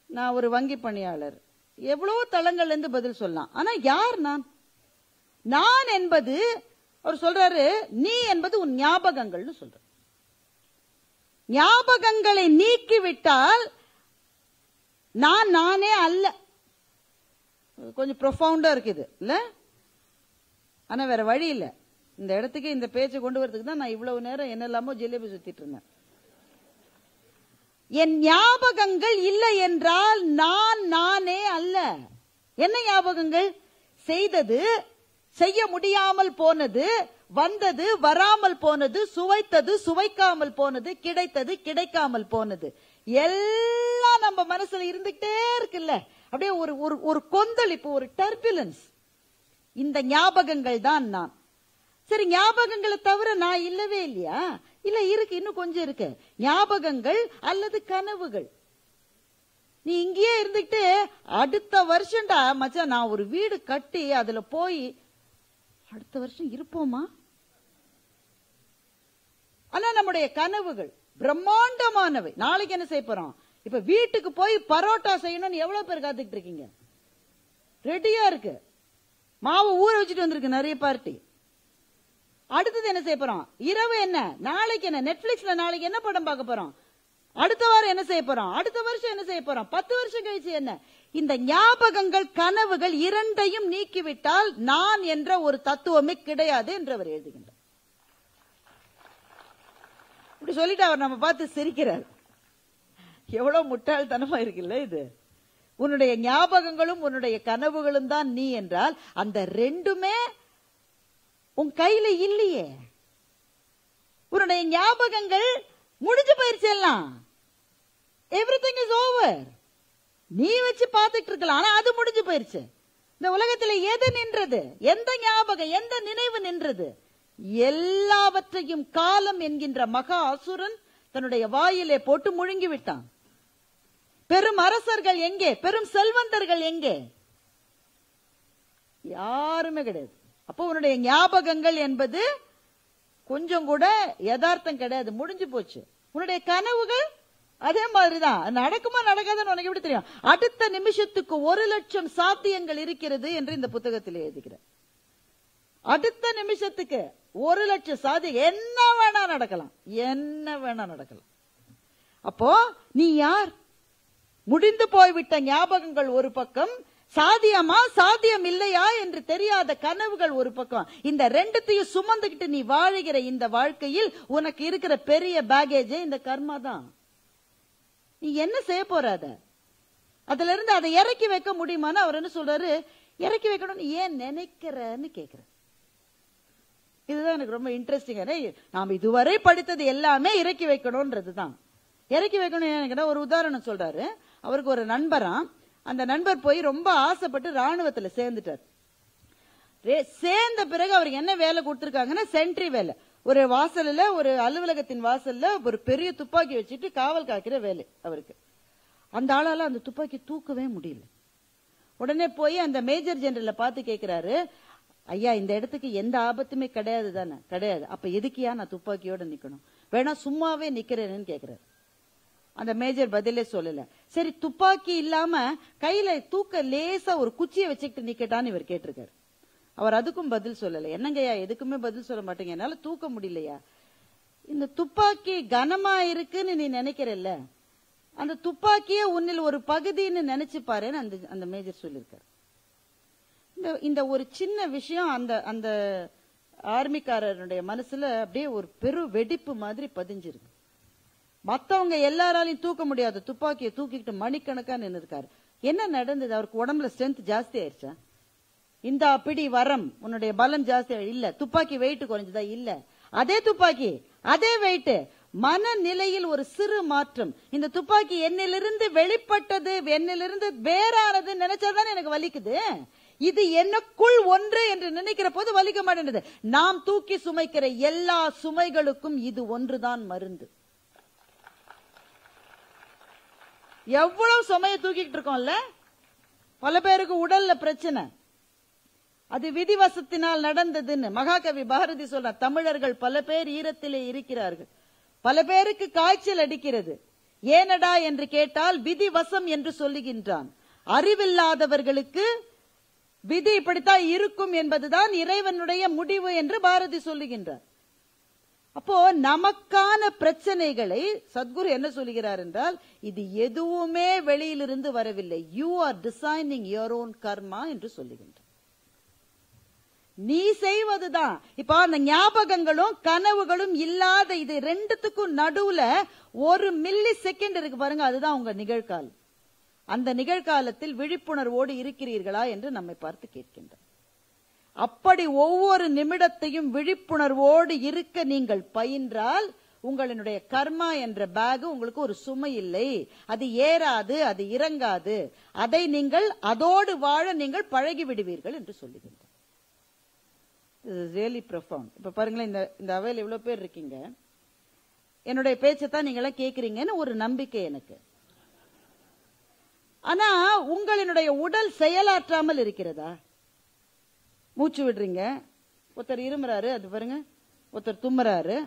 நான் ஒரு வங்கி பணியாளர், எவ்வளவு தளங்கள்ல இருந்து பதில் சொல்லலாம். ஆனா யார் நான்? நான் என்பது, அவர் சொல்றாரு, நீ என்பது உன் ஞாபகங்கள்னு சொல்ற. ஞாபகங்களை நீக்கிவிட்டால் நான் நானே அல்ல. கொஞ்சம் ப்ரொஃபவுண்டா இருக்குது இல்ல? ஆனா வேற வழி இல்ல. இந்த இடத்துக்கு இந்த பேச்சை கொண்டு வரதுக்கு தான் நான் இவ்வளவு நேரம் என்னெல்லாமோ ஜிலேபி சுத்திட்டு இருந்தேன். என் ஞாபகங்கள் இல்லை என்றால் நான் நானே அல்ல. என்ன ஞாபகங்கள்? செய்தது, செய்ய முடியாமல் போனது, வந்தது, வராமல் போனது, சுவைத்தது, சுவைக்காமல் போனது, கிடைத்தது, கிடைக்காமல் போனது, எல்லாம் நம்ம மனசுல இருந்துகிட்டே இருக்குல்ல. அப்படியே ஒரு கொந்தளிப்பு, ஒரு டர்புலன்ஸ். இந்த ஞாபகங்கள் தான் நான். சரி, ஞாபகங்களை தவிர நான் இல்லவே இல்லையா? இல்ல, இருக்கு, இன்னும் கொஞ்சம் இருக்கு. ஞாபகங்கள் அல்லது கனவுகள். நீ இங்கேயே இருந்துட்டு அடுத்த வருஷம்டா மச்சான் நான் ஒரு வீடு கட்டி அதுல போய் அடுத்த வருஷம் இருப்போமா? ஆனா நம்முடைய கனவுகள் பிரம்மாண்டமானவை. நாளைக்கு என்ன செய்ய போறோம்? இப்ப வீட்டுக்கு போய் பரோட்டா செய்யணும்னு எவ்வளவு பேர் காத்துக்கிட்டு இருக்கீங்க? ரெடியா இருக்கு, மாவு ஊற வச்சுட்டு வந்திருக்கு நிறைய பார்ட்டி. அடுத்தது என்ன செய்ய போறோம்? இரவு என்ன, நாளைக்கு என்ன, நெட்ஃபிளிக்ஸ்ல நாளைக்கு என்ன படம் பார்க்க போறோம், அடுத்த வாரம் என்ன செய்ய போறோம், அடுத்த வருஷம் என்ன செய்ய போறோம், 10 வருஷம் கழிச்சு என்ன. இந்த ஞாபகங்கள், கனவுகள் இரண்டையும் நீக்கிவிட்டால் நான் என்ற ஒரு தத்துவமே கிடையாது என்று அவர் எழுதுகின்றார். இப்படி சொல்லிட்டு அவர் நம்ம பார்த்து சிரிக்கிறார். எவ்வளவு முட்டாள்தனமா இருக்குல்ல இது. உன்னுடைய ஞாபகங்களும் உன்னுடைய கனவுகளும் தான் நீ என்றால் அந்த ரெண்டுமே உன் கையில இல்லையே. உன்னுடைய ஞாபகங்கள் முடிஞ்சு போயிருச்சு, எல்லாம் எவ்ரிதிங் இஸ் ஓவர். நீ வச்சு பார்த்துட்டு இருக்கலாம், ஆனா அது முடிஞ்சு போயிருச்சு. இந்த உலகத்தில் எது நின்றது? எந்த ஞாபகம், எந்த நினைவு நின்றது? எல்லாவற்றையும் காலம் என்கின்ற மகா அசுரன் தன்னுடைய வாயிலே போட்டு முழுங்கி விட்டான். பெரும் அரசர்கள் எங்கே? பெரும் செல்வந்தர்கள் எங்கே? யாருமே கிடையாது. அப்போ உன்னுடைய ஞாபகங்கள் என்பது கொஞ்சம் கூட யதார்த்தம் கிடையாது, முடிஞ்சு போச்சு. உன்னுடைய கனவுகள் அதே மாதிரிதான். நடக்குமா நடக்காதுன்னு உனக்கு எப்படி தெரியும்? அடுத்த நிமிஷத்துக்கு 1,00,000 சாத்தியங்கள் இருக்கிறது என்று இந்த புத்தகத்தில் எழுதுகிறேன். அடுத்த நிமிஷத்துக்கு 1,00,000 சாதி என்ன வேணா நடக்கலாம், என்ன வேணா நடக்கலாம். அப்போ நீ யார்? முடிந்து போய்விட்ட ஞாபகங்கள் ஒரு பக்கம், சாதியமா சாத்தியம் இல்லையா என்று தெரியாத கனவுகள் ஒரு பக்கம். இந்த ரெண்டுத்தையும் சுமந்துகிட்டு நீ வாழுகிற இந்த வாழ்க்கையில் உனக்கு இருக்கிற பெரிய பேகேஜே இந்த கர்மா தான். நீ என்ன செய்ய போறாத? அதுல இருந்து அதை இறக்கி வைக்க முடியுமான்னு அவர் என்ன சொல்றாரு, இறக்கி வைக்கணும்னு ஏன் நினைக்கிறன்னு கேக்குற. இதுதான் எனக்கு ரொம்ப இன்ட்ரெஸ்டிங். நாம் இதுவரை படித்தது எல்லாமே இறக்கி வைக்கணும்ன்றதுதான். இறக்கி வைக்கணும். ஒரு உதாரணம் சொல்றாரு. அவருக்கு ஒரு நண்பரா, அந்த நண்பர் போய் ரொம்ப ஆசைப்பட்டு ராணுவத்துல சேர்ந்துட்டார். சேர்ந்த பிறகு அவருக்கு என்ன வேலை கொடுத்திருக்காங்கன்னா சென்ட்ரி வேலை. ஒரு வாசல்ல, ஒரு அலுவலகத்தின் வாசல்ல ஒரு பெரிய துப்பாக்கி வச்சுட்டு காவல் காக்கிற வேலை அவருக்கு. அந்த ஆளால அந்த துப்பாக்கி தூக்கவே முடியல. உடனே போய் அந்த மேஜர் ஜெனரலை பார்த்து கேட்கிறாரு, ஐயா இந்த இடத்துக்கு எந்த ஆபத்துமே கிடையாது தானே? கிடையாது. அப்ப எதுக்கியா நான் துப்பாக்கியோட நிக்கணும்? வேணா சும்மாவே நிக்கிறேன்னு கேக்குறாரு. அந்த மேஜர் பதிலே சொல்லல. சரி துப்பாக்கி இல்லாம கையில தூக்க லேசா ஒரு குச்சியை வச்சுக்கிட்டு நிக்கட்டான்னு இவர் கேட்டிருக்காரு. அவர் அதுக்கும் பதில் சொல்லல. என்னங்கய்யா எதுக்குமே பதில் சொல்ல மாட்டேங்க, என்னால தூக்க முடியலையா? இந்த துப்பாக்கி கனமா இருக்குன்னு நீ நினைக்கிறல்ல, அந்த துப்பாக்கியே உன்னில் ஒரு பகுதின்னு நினைச்சு பாருன்னு அந்த மேஜர் சொல்லியிருக்காரு. இந்த ஒரு சின்ன விஷயம் அந்த ஆர்மிக்காரருடைய மனசுல அப்படியே ஒரு பெரு வெடிப்பு மாதிரி பதிஞ்சிருக்கு. மத்தவங்க எல்லாராலையும் தூக்க முடியாது, துப்பாக்கியை தூக்கிக்கிட்டு மணிக்கணக்கா நின்று இருக்காரு. என்ன நடந்தது? அவருக்கு உடம்புல ஸ்ட்ரென்த் ஜாஸ்தி ஆயிடுச்சா? இந்த பிடி வரம் உன்னுடைய பலம் ஜாஸ்தி இல்ல, துப்பாக்கி வெயிட் குறைஞ்சதா? இல்ல, அதே துப்பாக்கி அதே வெயிட். மனநிலையில் ஒரு சிறு மாற்றம். இந்த துப்பாக்கி என்னிலிருந்து வெளிப்பட்டது, என்னிலிருந்து வேறானது நினைச்சாதான் எனக்கு வலிக்குது. இது எனக்குள் ஒன்று என்று நினைக்கிற போது வலிக்க மாட்டேங்குது. நாம் தூக்கி சுமைக்கிற எல்லா சுமைகளுக்கும் இது ஒன்றுதான் மருந்து. எவ்வளவு சுமையை தூக்கிட்டு இருக்கோம்ல. பல பேருக்கு உடல்ல பிரச்சனை, அது விதிவசத்தினால் நடந்ததுன்னு மகாகவி பாரதி சொல்ற. தமிழர்கள் பல பேர் ஈரத்திலே இருக்கிறார்கள். பல பேருக்கு காய்ச்சல் அடிக்கிறது. ஏனடா என்று கேட்டால் விதிவசம் என்று சொல்லுகின்றான். அறிவில்லாதவர்களுக்கு விதி இப்படித்தான் இருக்கும் என்பதுதான் இறைவனுடைய முடிவு என்று பாரதி சொல்லுகின்றார். அப்போ நமக்கான பிரச்சனைகளை சத்குரு என்ன சொல்லுகிறார் என்றால், இது எதுவுமே வெளியிலிருந்து வரவில்லை. You are designing your own karma என்று சொல்லுகின்றார். நீ செய்வதுதான். இப்ப அந்த ஞாபகங்களும் கனவுகளும் இல்லாத இது ரெண்டுத்துக்கும் நடுவுல ஒரு மில்லி செகண்ட் இருக்கு பாருங்க, அதுதான் உங்க நிகழ்காலம். அந்த நிகழ்காலத்தில் விழிப்புணர்வோடு இருக்கிறீர்களா என்று நம்மை பார்த்து கேட்கின்றார். அப்படி ஒவ்வொரு நிமிடத்தையும் விழிப்புணர்வோடு இருக்க நீங்கள் பயின்றால் உங்களுடைய கர்மா என்ற பேக் உங்களுக்கு ஒரு சுமை இல்லை. அது ஏறாது, அது இறங்காது. அதை நீங்கள் அதோடு வாழ நீங்கள் பழகி விடுவீர்கள் என்று சொல்லுகின்றார். Really profound. இப்ப பாருங்களேன், இந்த அவையில் இவ்வளவு பேர் இருக்கீங்க, என்னுடைய பேச்சத்தான் நீங்க எல்லாம் கேக்குறீங்கன்னு ஒரு நம்பிக்கை எனக்கு. ஆனா உங்களினுடைய உடல் செயலாற்றாமல் இருக்கிறதா? மூச்சு விடுறீங்க, ஒருத்தர் இருமுறாரு, அது பாருங்க, ஒருத்தர் தும்முறாரு,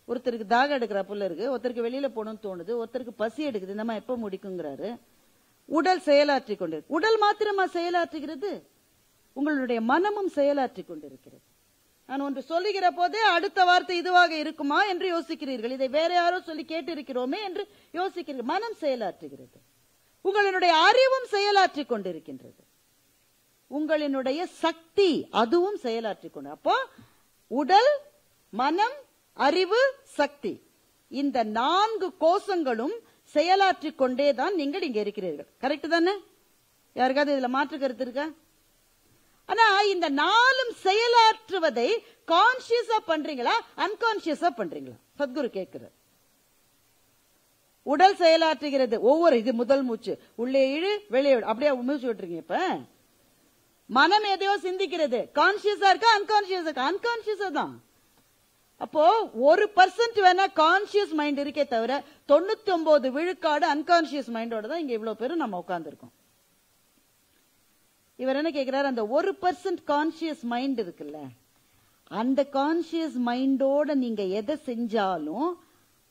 ஒருத்தருக்கு தாக எடுக்கிற புள்ள இருக்கு, ஒருத்தருக்கு வெளியில போகணும்னு தோணுது, ஒருத்தருக்கு பசி எடுக்குது, இந்த மாதிரி எப்ப முடிக்குங்கிறாரு. உடல் செயலாற்றி கொண்டு, உடல் மாத்திரமா செயலாற்றுகிறது, உங்களுடைய மனமும் செயலாற்றி கொண்டிருக்கிறது. நான் ஒன்று சொல்லுகிற போதே அடுத்த வார்த்தை இதுவாக இருக்குமா என்று யோசிக்கிறீர்கள். இதை வேற யாரோ சொல்லி கேட்டு இருக்கிறோமே என்று யோசிக்கிறீர்கள். மனம் செயலாற்றுகிறது. உங்களுடைய அறிவும் செயலாற்றி கொண்டிருக்கின்றது. உங்களினுடைய சக்தி அதுவும் செயலாற்றி கொண்டு. அப்போ உடல், மனம், அறிவு, சக்தி, இந்த 4 கோஷங்களும் செயலாற்றி கொண்டேதான் நீங்கள் இங்க இருக்கிறீர்கள். கரெக்ட் தானே? யாருக்காவது இதுல மாற்று கருத்து இருக்கா? ஆனா இந்த 4ம் செயலாற்றுவதை கான்சியஸா பண்றீங்களா, அன்கான்சியஸா பண்றீங்களா? சத்குரு கேட்கிறார். உடல் செயலாற்றுகிறது. ஒவ்வொரு இது முதல் மூச்சு, உள்ளே இழு வெளியே அப்படியே மூச்சு விட்டுருங்க. இப்ப மனம் எதையோ சிந்திக்கிறது, கான்சியஸா இருக்கா அன்கான்சியஸா இருக்கா? அன்கான்சியஸா தான். அப்போ 1% வேணா கான்சியஸ் மைண்ட் இருக்கே தவிர 99 விழுக்காடு அன்கான்சியஸ் மைண்டோட தான் இங்க இவ்வளவு பேரும் நம்ம உட்கார்ந்து இருக்கோம். இவர் என்ன கேட்கிறார், அந்த 1% கான்சியஸ் மைண்ட் இருக்குல்ல, அந்த கான்சியஸ் மைண்டோட நீங்க எதை செஞ்சாலும்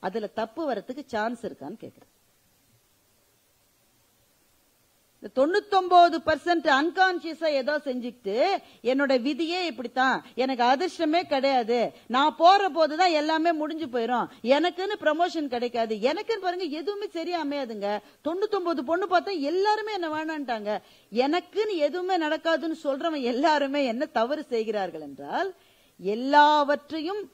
அதுல தப்பு வரத்துக்கு சான்ஸ் இருக்கான்னு கேட்கிறார். 99% அன்கான்சியஸா ஏதோ செஞ்சுக்கிட்டு என்னோட விதியே இப்படித்தான், எனக்கு அதிர்ஷ்டமே கிடையாது, நான் போற போதுதான் எல்லாமே முடிஞ்சு போயிடும், எனக்குன்னு ப்ரமோஷன் கிடைக்காது, எனக்குன்னு பாருங்க எதுவுமே சரியா அமையாதுங்க. 99 பொண்ணு பார்த்தா எல்லாருமே என்ன வேணான்ட்டாங்க. எனக்குன்னு எதுவுமே நடக்காதுன்னு சொல்றவன் எல்லாருமே என்ன தவறு செய்கிறார்கள் என்றால், எல்லாவற்றையும்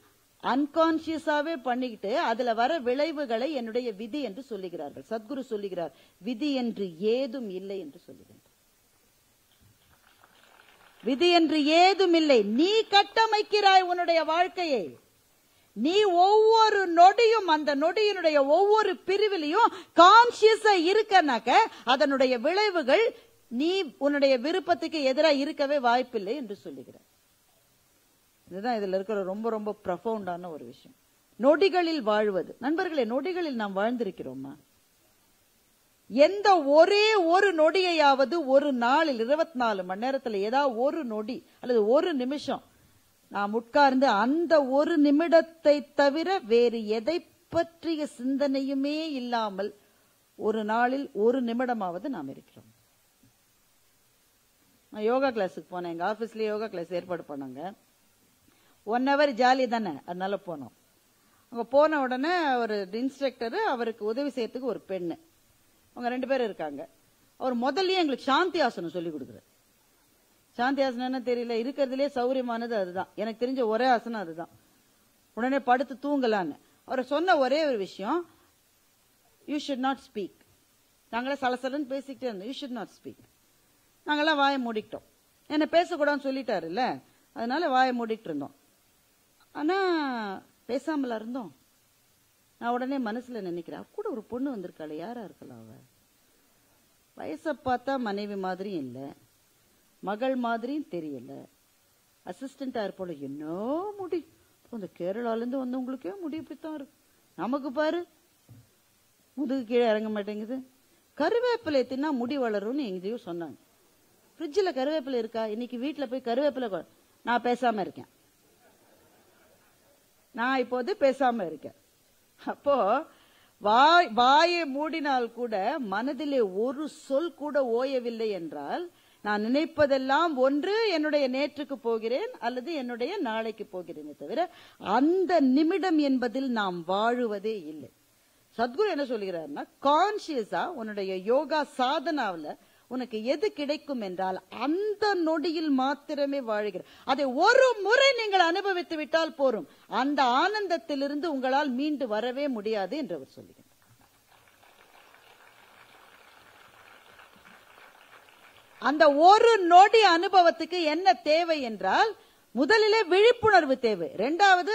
அன்கான்சியஸாவே பண்ணிக்கிட்டு அதுல வர விளைவுகளை என்னுடைய விதி என்று சொல்லுகிறார்கள். சத்குரு சொல்லுகிறார், விதி என்று ஏதும் இல்லை என்று சொல்லுகிறார். விதி என்று ஏதும் இல்லை, நீ கட்டமைக்கிறாய் உன்னுடைய வாழ்க்கையை. நீ ஒவ்வொரு நொடியும் அந்த நொடியினுடைய ஒவ்வொரு பிரிவிலையும் கான்சியஸா இருக்கனாக்க அதனுடைய விளைவுகள் நீ உன்னுடைய விருப்பத்துக்கு எதிராக இருக்கவே வாய்ப்பில்லை என்று சொல்லுகிறார். இதுதான் இதுல இருக்கிற ரொம்ப ரொம்ப ப்ரொஃபவுண்டான ஒரு விஷயம். நொடிகளில் வாழ்வது. நண்பர்களே, நொடிகளில் நாம் வாழ்ந்திருக்கிறோமா? எந்த ஒரே ஒரு நொடியையாவது ஒரு நாளில் 24 மணி நேரத்தில் ஏதாவது ஒரு நொடி அல்லது ஒரு நிமிஷம் நாம் உட்கார்ந்து அந்த ஒரு நிமிடத்தை தவிர வேறு எதை பற்றிய சிந்தனையுமே இல்லாமல் ஒரு நாளில் ஒரு நிமிடமாவது நாம் இருக்கிறோம். நான் யோகா கிளாஸுக்கு போனேன். எங்க ஆபீஸ்ல யோகா கிளாஸ் ஏற்பாடு பண்ணாங்க. 1 hour ஜாலி தானே, அதனால போனோம். அங்க போன உடனே ஒரு இன்ஸ்ட்ரக்டர், அவருக்கு உதவி செய்யறதுக்கு ஒரு பெண்ணு, அவங்க 2 பேரும் இருக்காங்க. அவர் முதல்லயே எங்களுக்கு சாந்தி ஆசனம் சொல்லி கொடுக்குறாரு. சாந்தி ஆசனம் என்ன தெரியல, இருக்கிறதுலே சௌரியமானது அதுதான், எனக்கு தெரிஞ்ச ஒரே ஆசனம் அதுதான். உடனே படுத்து தூங்கலான்னு அவர் சொன்ன ஒரே ஒரு விஷயம், யூ ஷுட் நாட் ஸ்பீக். நாங்களே சலசலன்னு பேசிக்கிட்டே இருந்தோம். You should not speak. நாங்கெல்லாம் வாயை மூடிக்கிட்டோம். என்ன பேசக்கூடாதுன்னு சொல்லிட்டாரு இல்ல, அதனால வாயை மூடிட்டு இருந்தோம். ஆனா பேசாமல இருந்தோம். நான் உடனே மனசுல நினைக்கிறேன், கூட ஒரு பொண்ணு வந்திருக்காள், யாரா இருக்கலாம் அவ? வயசை பார்த்தா மனைவி மாதிரியும் இல்ல, மகள் மாதிரியும் தெரியல, அசிஸ்டண்டா இருப்போல. என்ன முடி, இந்த கேரளால இருந்து வந்தவங்களுக்கே முடி இப்படித்தான் இருக்கு, நமக்கு பாரு முதுகு கீழே இறங்க மாட்டேங்குது. கருவேப்பிலை தின்னா முடி வளரும்னு எங்கேயோ சொன்னாங்க. ஃப்ரிட்ஜில் கருவேப்பிலை இருக்கா? இன்னைக்கு வீட்டுல போய் கருவேப்பிலை. நான் பேசாம இருக்கேன். நான் இப்போது பேசாம இருக்கேன். அப்போ வாயை மூடினால் கூட மனதிலே ஒரு சொல் கூட ஓயவில்லை என்றால், நான் நினைப்பதெல்லாம் ஒன்று என்னுடைய நேற்றுக்கு போகிறேன் அல்லது என்னுடைய நாளைக்கு போகிறேனே தவிர அந்த நிமிடம் என்பதில் நாம் வாழுவதே இல்லை. சத்குரு என்ன சொல்கிறார்னா, கான்சியஸா உன்னுடைய யோகா சாதனாவில் உனக்கு எது கிடைக்கும் என்றால் அந்த நொடியில் மாத்திரமே வாழுகிற. அதை ஒரு முறை நீங்கள் அனுபவித்து விட்டால் போரும், அந்த ஆனந்தத்திலிருந்து உங்களால் மீண்டு வரவே முடியாது என்று அவர் சொல்லுகிறார். அந்த ஒரு நொடி அனுபவத்துக்கு என்ன தேவை என்றால், முதலிலே விழிப்புணர்வு தேவை. 2வது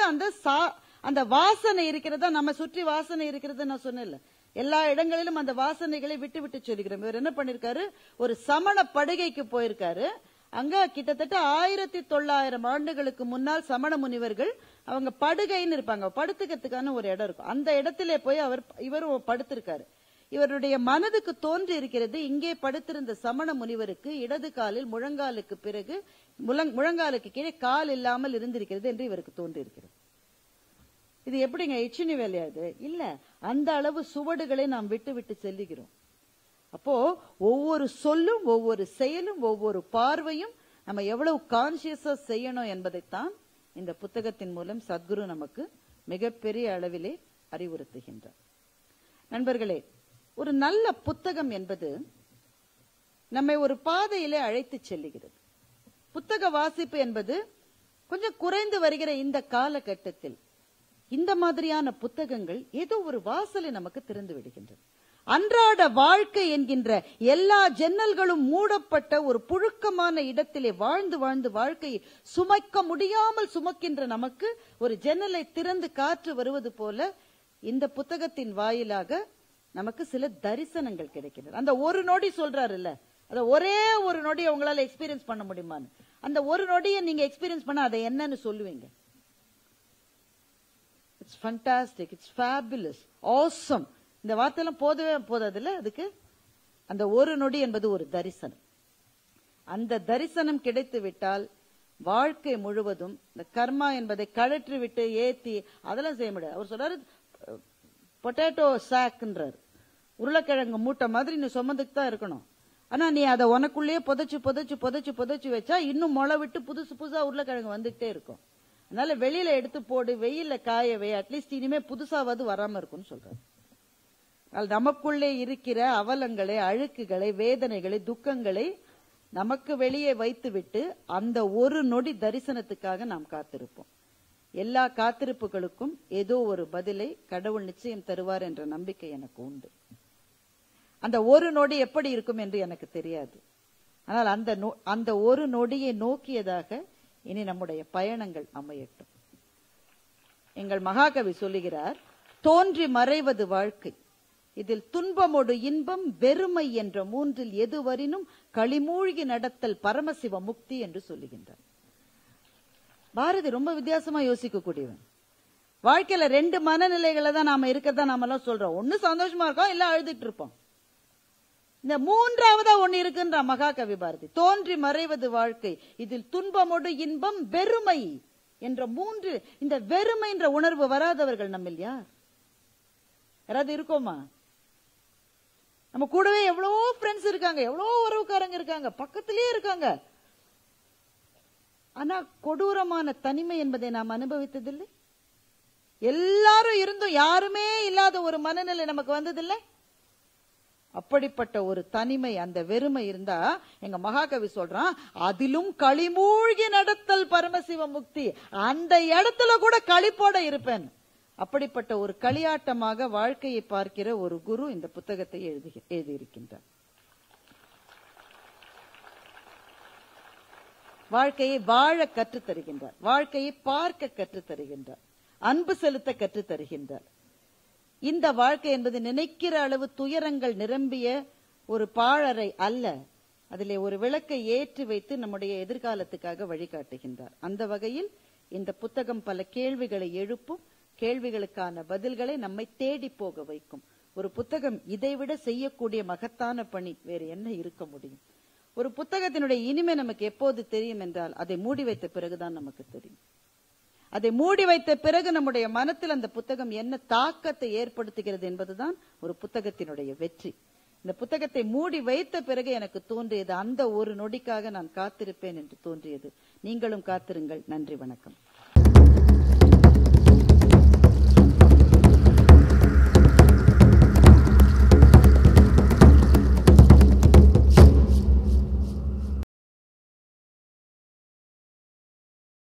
அந்த வாசனை இருக்கிறதா, நம்ம சுற்றி வாசனை இருக்கிறத நான் சொன்னேன். எல்லா இடங்களிலும் அந்த வாசனைகளை விட்டு விட்டு சொல்லுகிறோம். இவர் என்ன பண்ணிருக்காரு, ஒரு சமண படுகைக்கு போயிருக்காரு. அங்க கிட்டத்தட்ட 1900 ஆண்டுகளுக்கு முன்னால் சமண முனிவர்கள் அவங்க படுகைன்னு இருப்பாங்க, படுத்துக்கிறதுக்கான ஒரு இடம் இருக்கும். அந்த இடத்திலே போய் இவரும் படுத்திருக்காரு. இவருடைய மனதுக்கு தோன்றி இருக்கிறது, இங்கே படுத்திருந்த சமண முனிவருக்கு இடது காலில் முழங்காலுக்கு பிறகு முழங்காலுக்கு கீழே கால் இல்லாமல் இருந்திருக்கிறது என்று இவருக்கு தோன்றி இருக்கிறது. இது எப்படிங்க எச்சினி வேலையாது இல்ல, அந்த அளவு சுவடுகளை நாம் விட்டு விட்டு செல்லுகிறோம். அப்போ ஒவ்வொரு சொல்லும் ஒவ்வொரு செயலும் ஒவ்வொரு பார்வையும் நம்ம எவ்வளவு கான்சியஸா செய்யணும் என்பதைத்தான் இந்த புத்தகத்தின் மூலம் சத்குரு நமக்கு மிகப்பெரிய அளவிலே அறிவுறுத்துகின்றார். நண்பர்களே, ஒரு நல்ல புத்தகம் என்பது நம்மை ஒரு பாதையிலே அழைத்து செல்லுகிறது. புத்தக வாசிப்பு என்பது கொஞ்சம் குறைந்து வருகிற இந்த காலகட்டத்தில் இந்த மாதிரியான புத்தகங்கள் ஏதோ ஒரு வாசலை நமக்கு திறந்து விடுகின்றன. அன்றாட வாழ்க்கை என்கின்ற எல்லா ஜன்னல்களும் மூடப்பட்ட ஒரு புழுக்கமான இடத்திலே வாழ்ந்து வாழ்ந்து வாழ்க்கையை சுமக்க முடியாமல் சுமக்கின்ற நமக்கு ஒரு ஜன்னலை திறந்து காற்று வருவது போல இந்த புத்தகத்தின் வாயிலாக நமக்கு சில தரிசனங்கள் கிடைக்கின்றன. அந்த ஒரு நொடி சொல்றாரு இல்ல, அத ஒரே ஒரு நொடி உங்களால எக்ஸ்பீரியன்ஸ் பண்ண முடியுமான்னு, அந்த ஒரு நொடியை நீங்க எக்ஸ்பீரியன்ஸ் பண்ண அதை என்னன்னு சொல்லுவீங்க? It's fantastic, it's fabulous, awesome. இந்த வார்த்தையெல்லாம் போதவே போதாதுல்ல. அதுக்கு அந்த ஒரு நொடி என்பது ஒரு தரிசனம். அந்த தரிசனம் கிடைத்து விட்டால் வாழ்க்கை முழுவதும் இந்த கர்மா என்பதை கழற்றி விட்டு ஏத்தி அதெல்லாம் செய்ய முடியாது. அவர் சொல்றாரு, பொட்டேட்டோ சாக்ன்றார், உருளைக்கிழங்கு மூட்டை மாதிரி நீ சுமந்துக்கு தான் இருக்கணும். ஆனா நீ அதை உனக்குள்ளேயே புதைச்சு புதைச்சு புதைச்சு புதைச்சு வச்சா இன்னும் முளை விட்டு புதுசு புதுசா உருளைக்கிழங்கு வந்துகிட்டே இருக்கும். அதனால வெளியில எடுத்து போடு, வெயில காயவே, அட்லீஸ்ட் இனிமே புதுசாவது வராம இருக்கும்னு சொல்றாரு. நமக்குள்ளே இருக்கிற அவலங்களை, அழுக்குகளை, வேதனைகளை, துக்கங்களை நமக்கு வெளியே வைத்துவிட்டு அந்த ஒரு நொடி தரிசனத்துக்காக நாம் காத்திருப்போம். எல்லா காத்திருப்புகளுக்கும் ஏதோ ஒரு பதிலை கடவுள் நிச்சயம் தருவார் என்ற நம்பிக்கை எனக்கு உண்டு. அந்த ஒரு நொடி எப்படி இருக்கும் என்று எனக்கு தெரியாது. ஆனால் அந்த ஒரு நொடியை நோக்கியதாக இனி நம்முடைய பயணங்கள் அமையட்டும். எங்கள் மகாகவி சொல்லுகிறார், தோன்றி மறைவது வாழ்க்கை, இதில் துன்பமோடு இன்பம் வெறுமை என்ற மூன்றில் எதுவரினும் களிமூழ்கி நடத்தல் பரமசிவ முக்தி என்று சொல்லுகின்றார். பாரதி ரொம்ப வித்தியாசமா யோசிக்க கூடியவன். வாழ்க்கையில 2 மனநிலைகளை தான் நாம இருக்கதான் நாம எல்லாம் சொல்றோம். ஒண்ணு சந்தோஷமா இருக்கோம், இல்ல அழுதுட்டு இருப்போம். இந்த 3வதா ஒண்ணு இருக்குன்ற மகாகவி பாரதி. தோன்றி மறைவது வாழ்க்கை, இதில் துன்பமோடு இன்பம் வெறுமை என்ற 3. இந்த வெறுமை என்ற உணர்வு வராதவர்கள் நம்ம யார்? யாராவது இருக்கோமா? நம்ம கூடவே எவ்வளவோ ஃப்ரெண்ட்ஸ் இருக்காங்க, எவ்வளவோ உறவுக்காரங்க இருக்காங்க, பக்கத்திலேயே இருக்காங்க. ஆனா கொடூரமான தனிமை என்பதை நாம் அனுபவித்ததில்லை. எல்லாரும் இருந்தும் யாருமே இல்லாத ஒரு மனநிலை நமக்கு வந்ததில்லை. அப்படிப்பட்ட ஒரு தனிமை, அந்த வெறுமை இருந்தா எங்க மகாகவி சொல்றான், அதிலும் களிமூழ்கி நடத்தல் பரமசிவ முக்தி, அந்த இடத்துல கூட களிப்போட இருப்பேன். அப்படிப்பட்ட ஒரு களியாட்டமாக வாழ்க்கையை பார்க்கிற ஒரு குரு இந்த புத்தகத்தை எழுதியிருக்கின்றார். வாழ்க்கையை வாழ கற்றுத் தருகின்றார், வாழ்க்கையை பார்க்க கற்றுத் தருகின்றார், அன்பு செலுத்த கற்றுத் தருகின்றார். இந்த வாழ்க்கை என்பது நினைக்கிற அளவு துயரங்கள் நிரம்பிய ஒரு பாழறை அல்ல. அதிலே ஒரு விளக்கை ஏற்றி வைத்து நம்முடைய எதிர்காலத்துக்காக வழிகாட்டுகின்றார். அந்த வகையில் இந்த புத்தகம் பல கேள்விகளை எழுப்பும், கேள்விகளுக்கான பதில்களை நம்மை தேடி போக வைக்கும். ஒரு புத்தகம் இதைவிட செய்யக்கூடிய மகத்தான பணி வேறு என்ன இருக்க முடியும்? ஒரு புத்தகத்தினுடைய இனிமை நமக்கு எப்போது தெரியும் என்றால் அதை மூடி வைத்த பிறகுதான் நமக்கு தெரியும். அதை மூடி வைத்த பிறகு நம்முடைய மனத்தில் அந்த புத்தகம் என்ன தாக்கத்தை ஏற்படுத்துகிறது என்பதுதான் ஒரு புத்தகத்தினுடைய வெற்றி. இந்த புத்தகத்தை மூடி வைத்த பிறகு எனக்கு தோன்றியது, அந்த ஒரு நொடிக்காக நான் காத்திருப்பேன் என்று தோன்றியது. நீங்களும் காத்திருங்கள். நன்றி, வணக்கம்.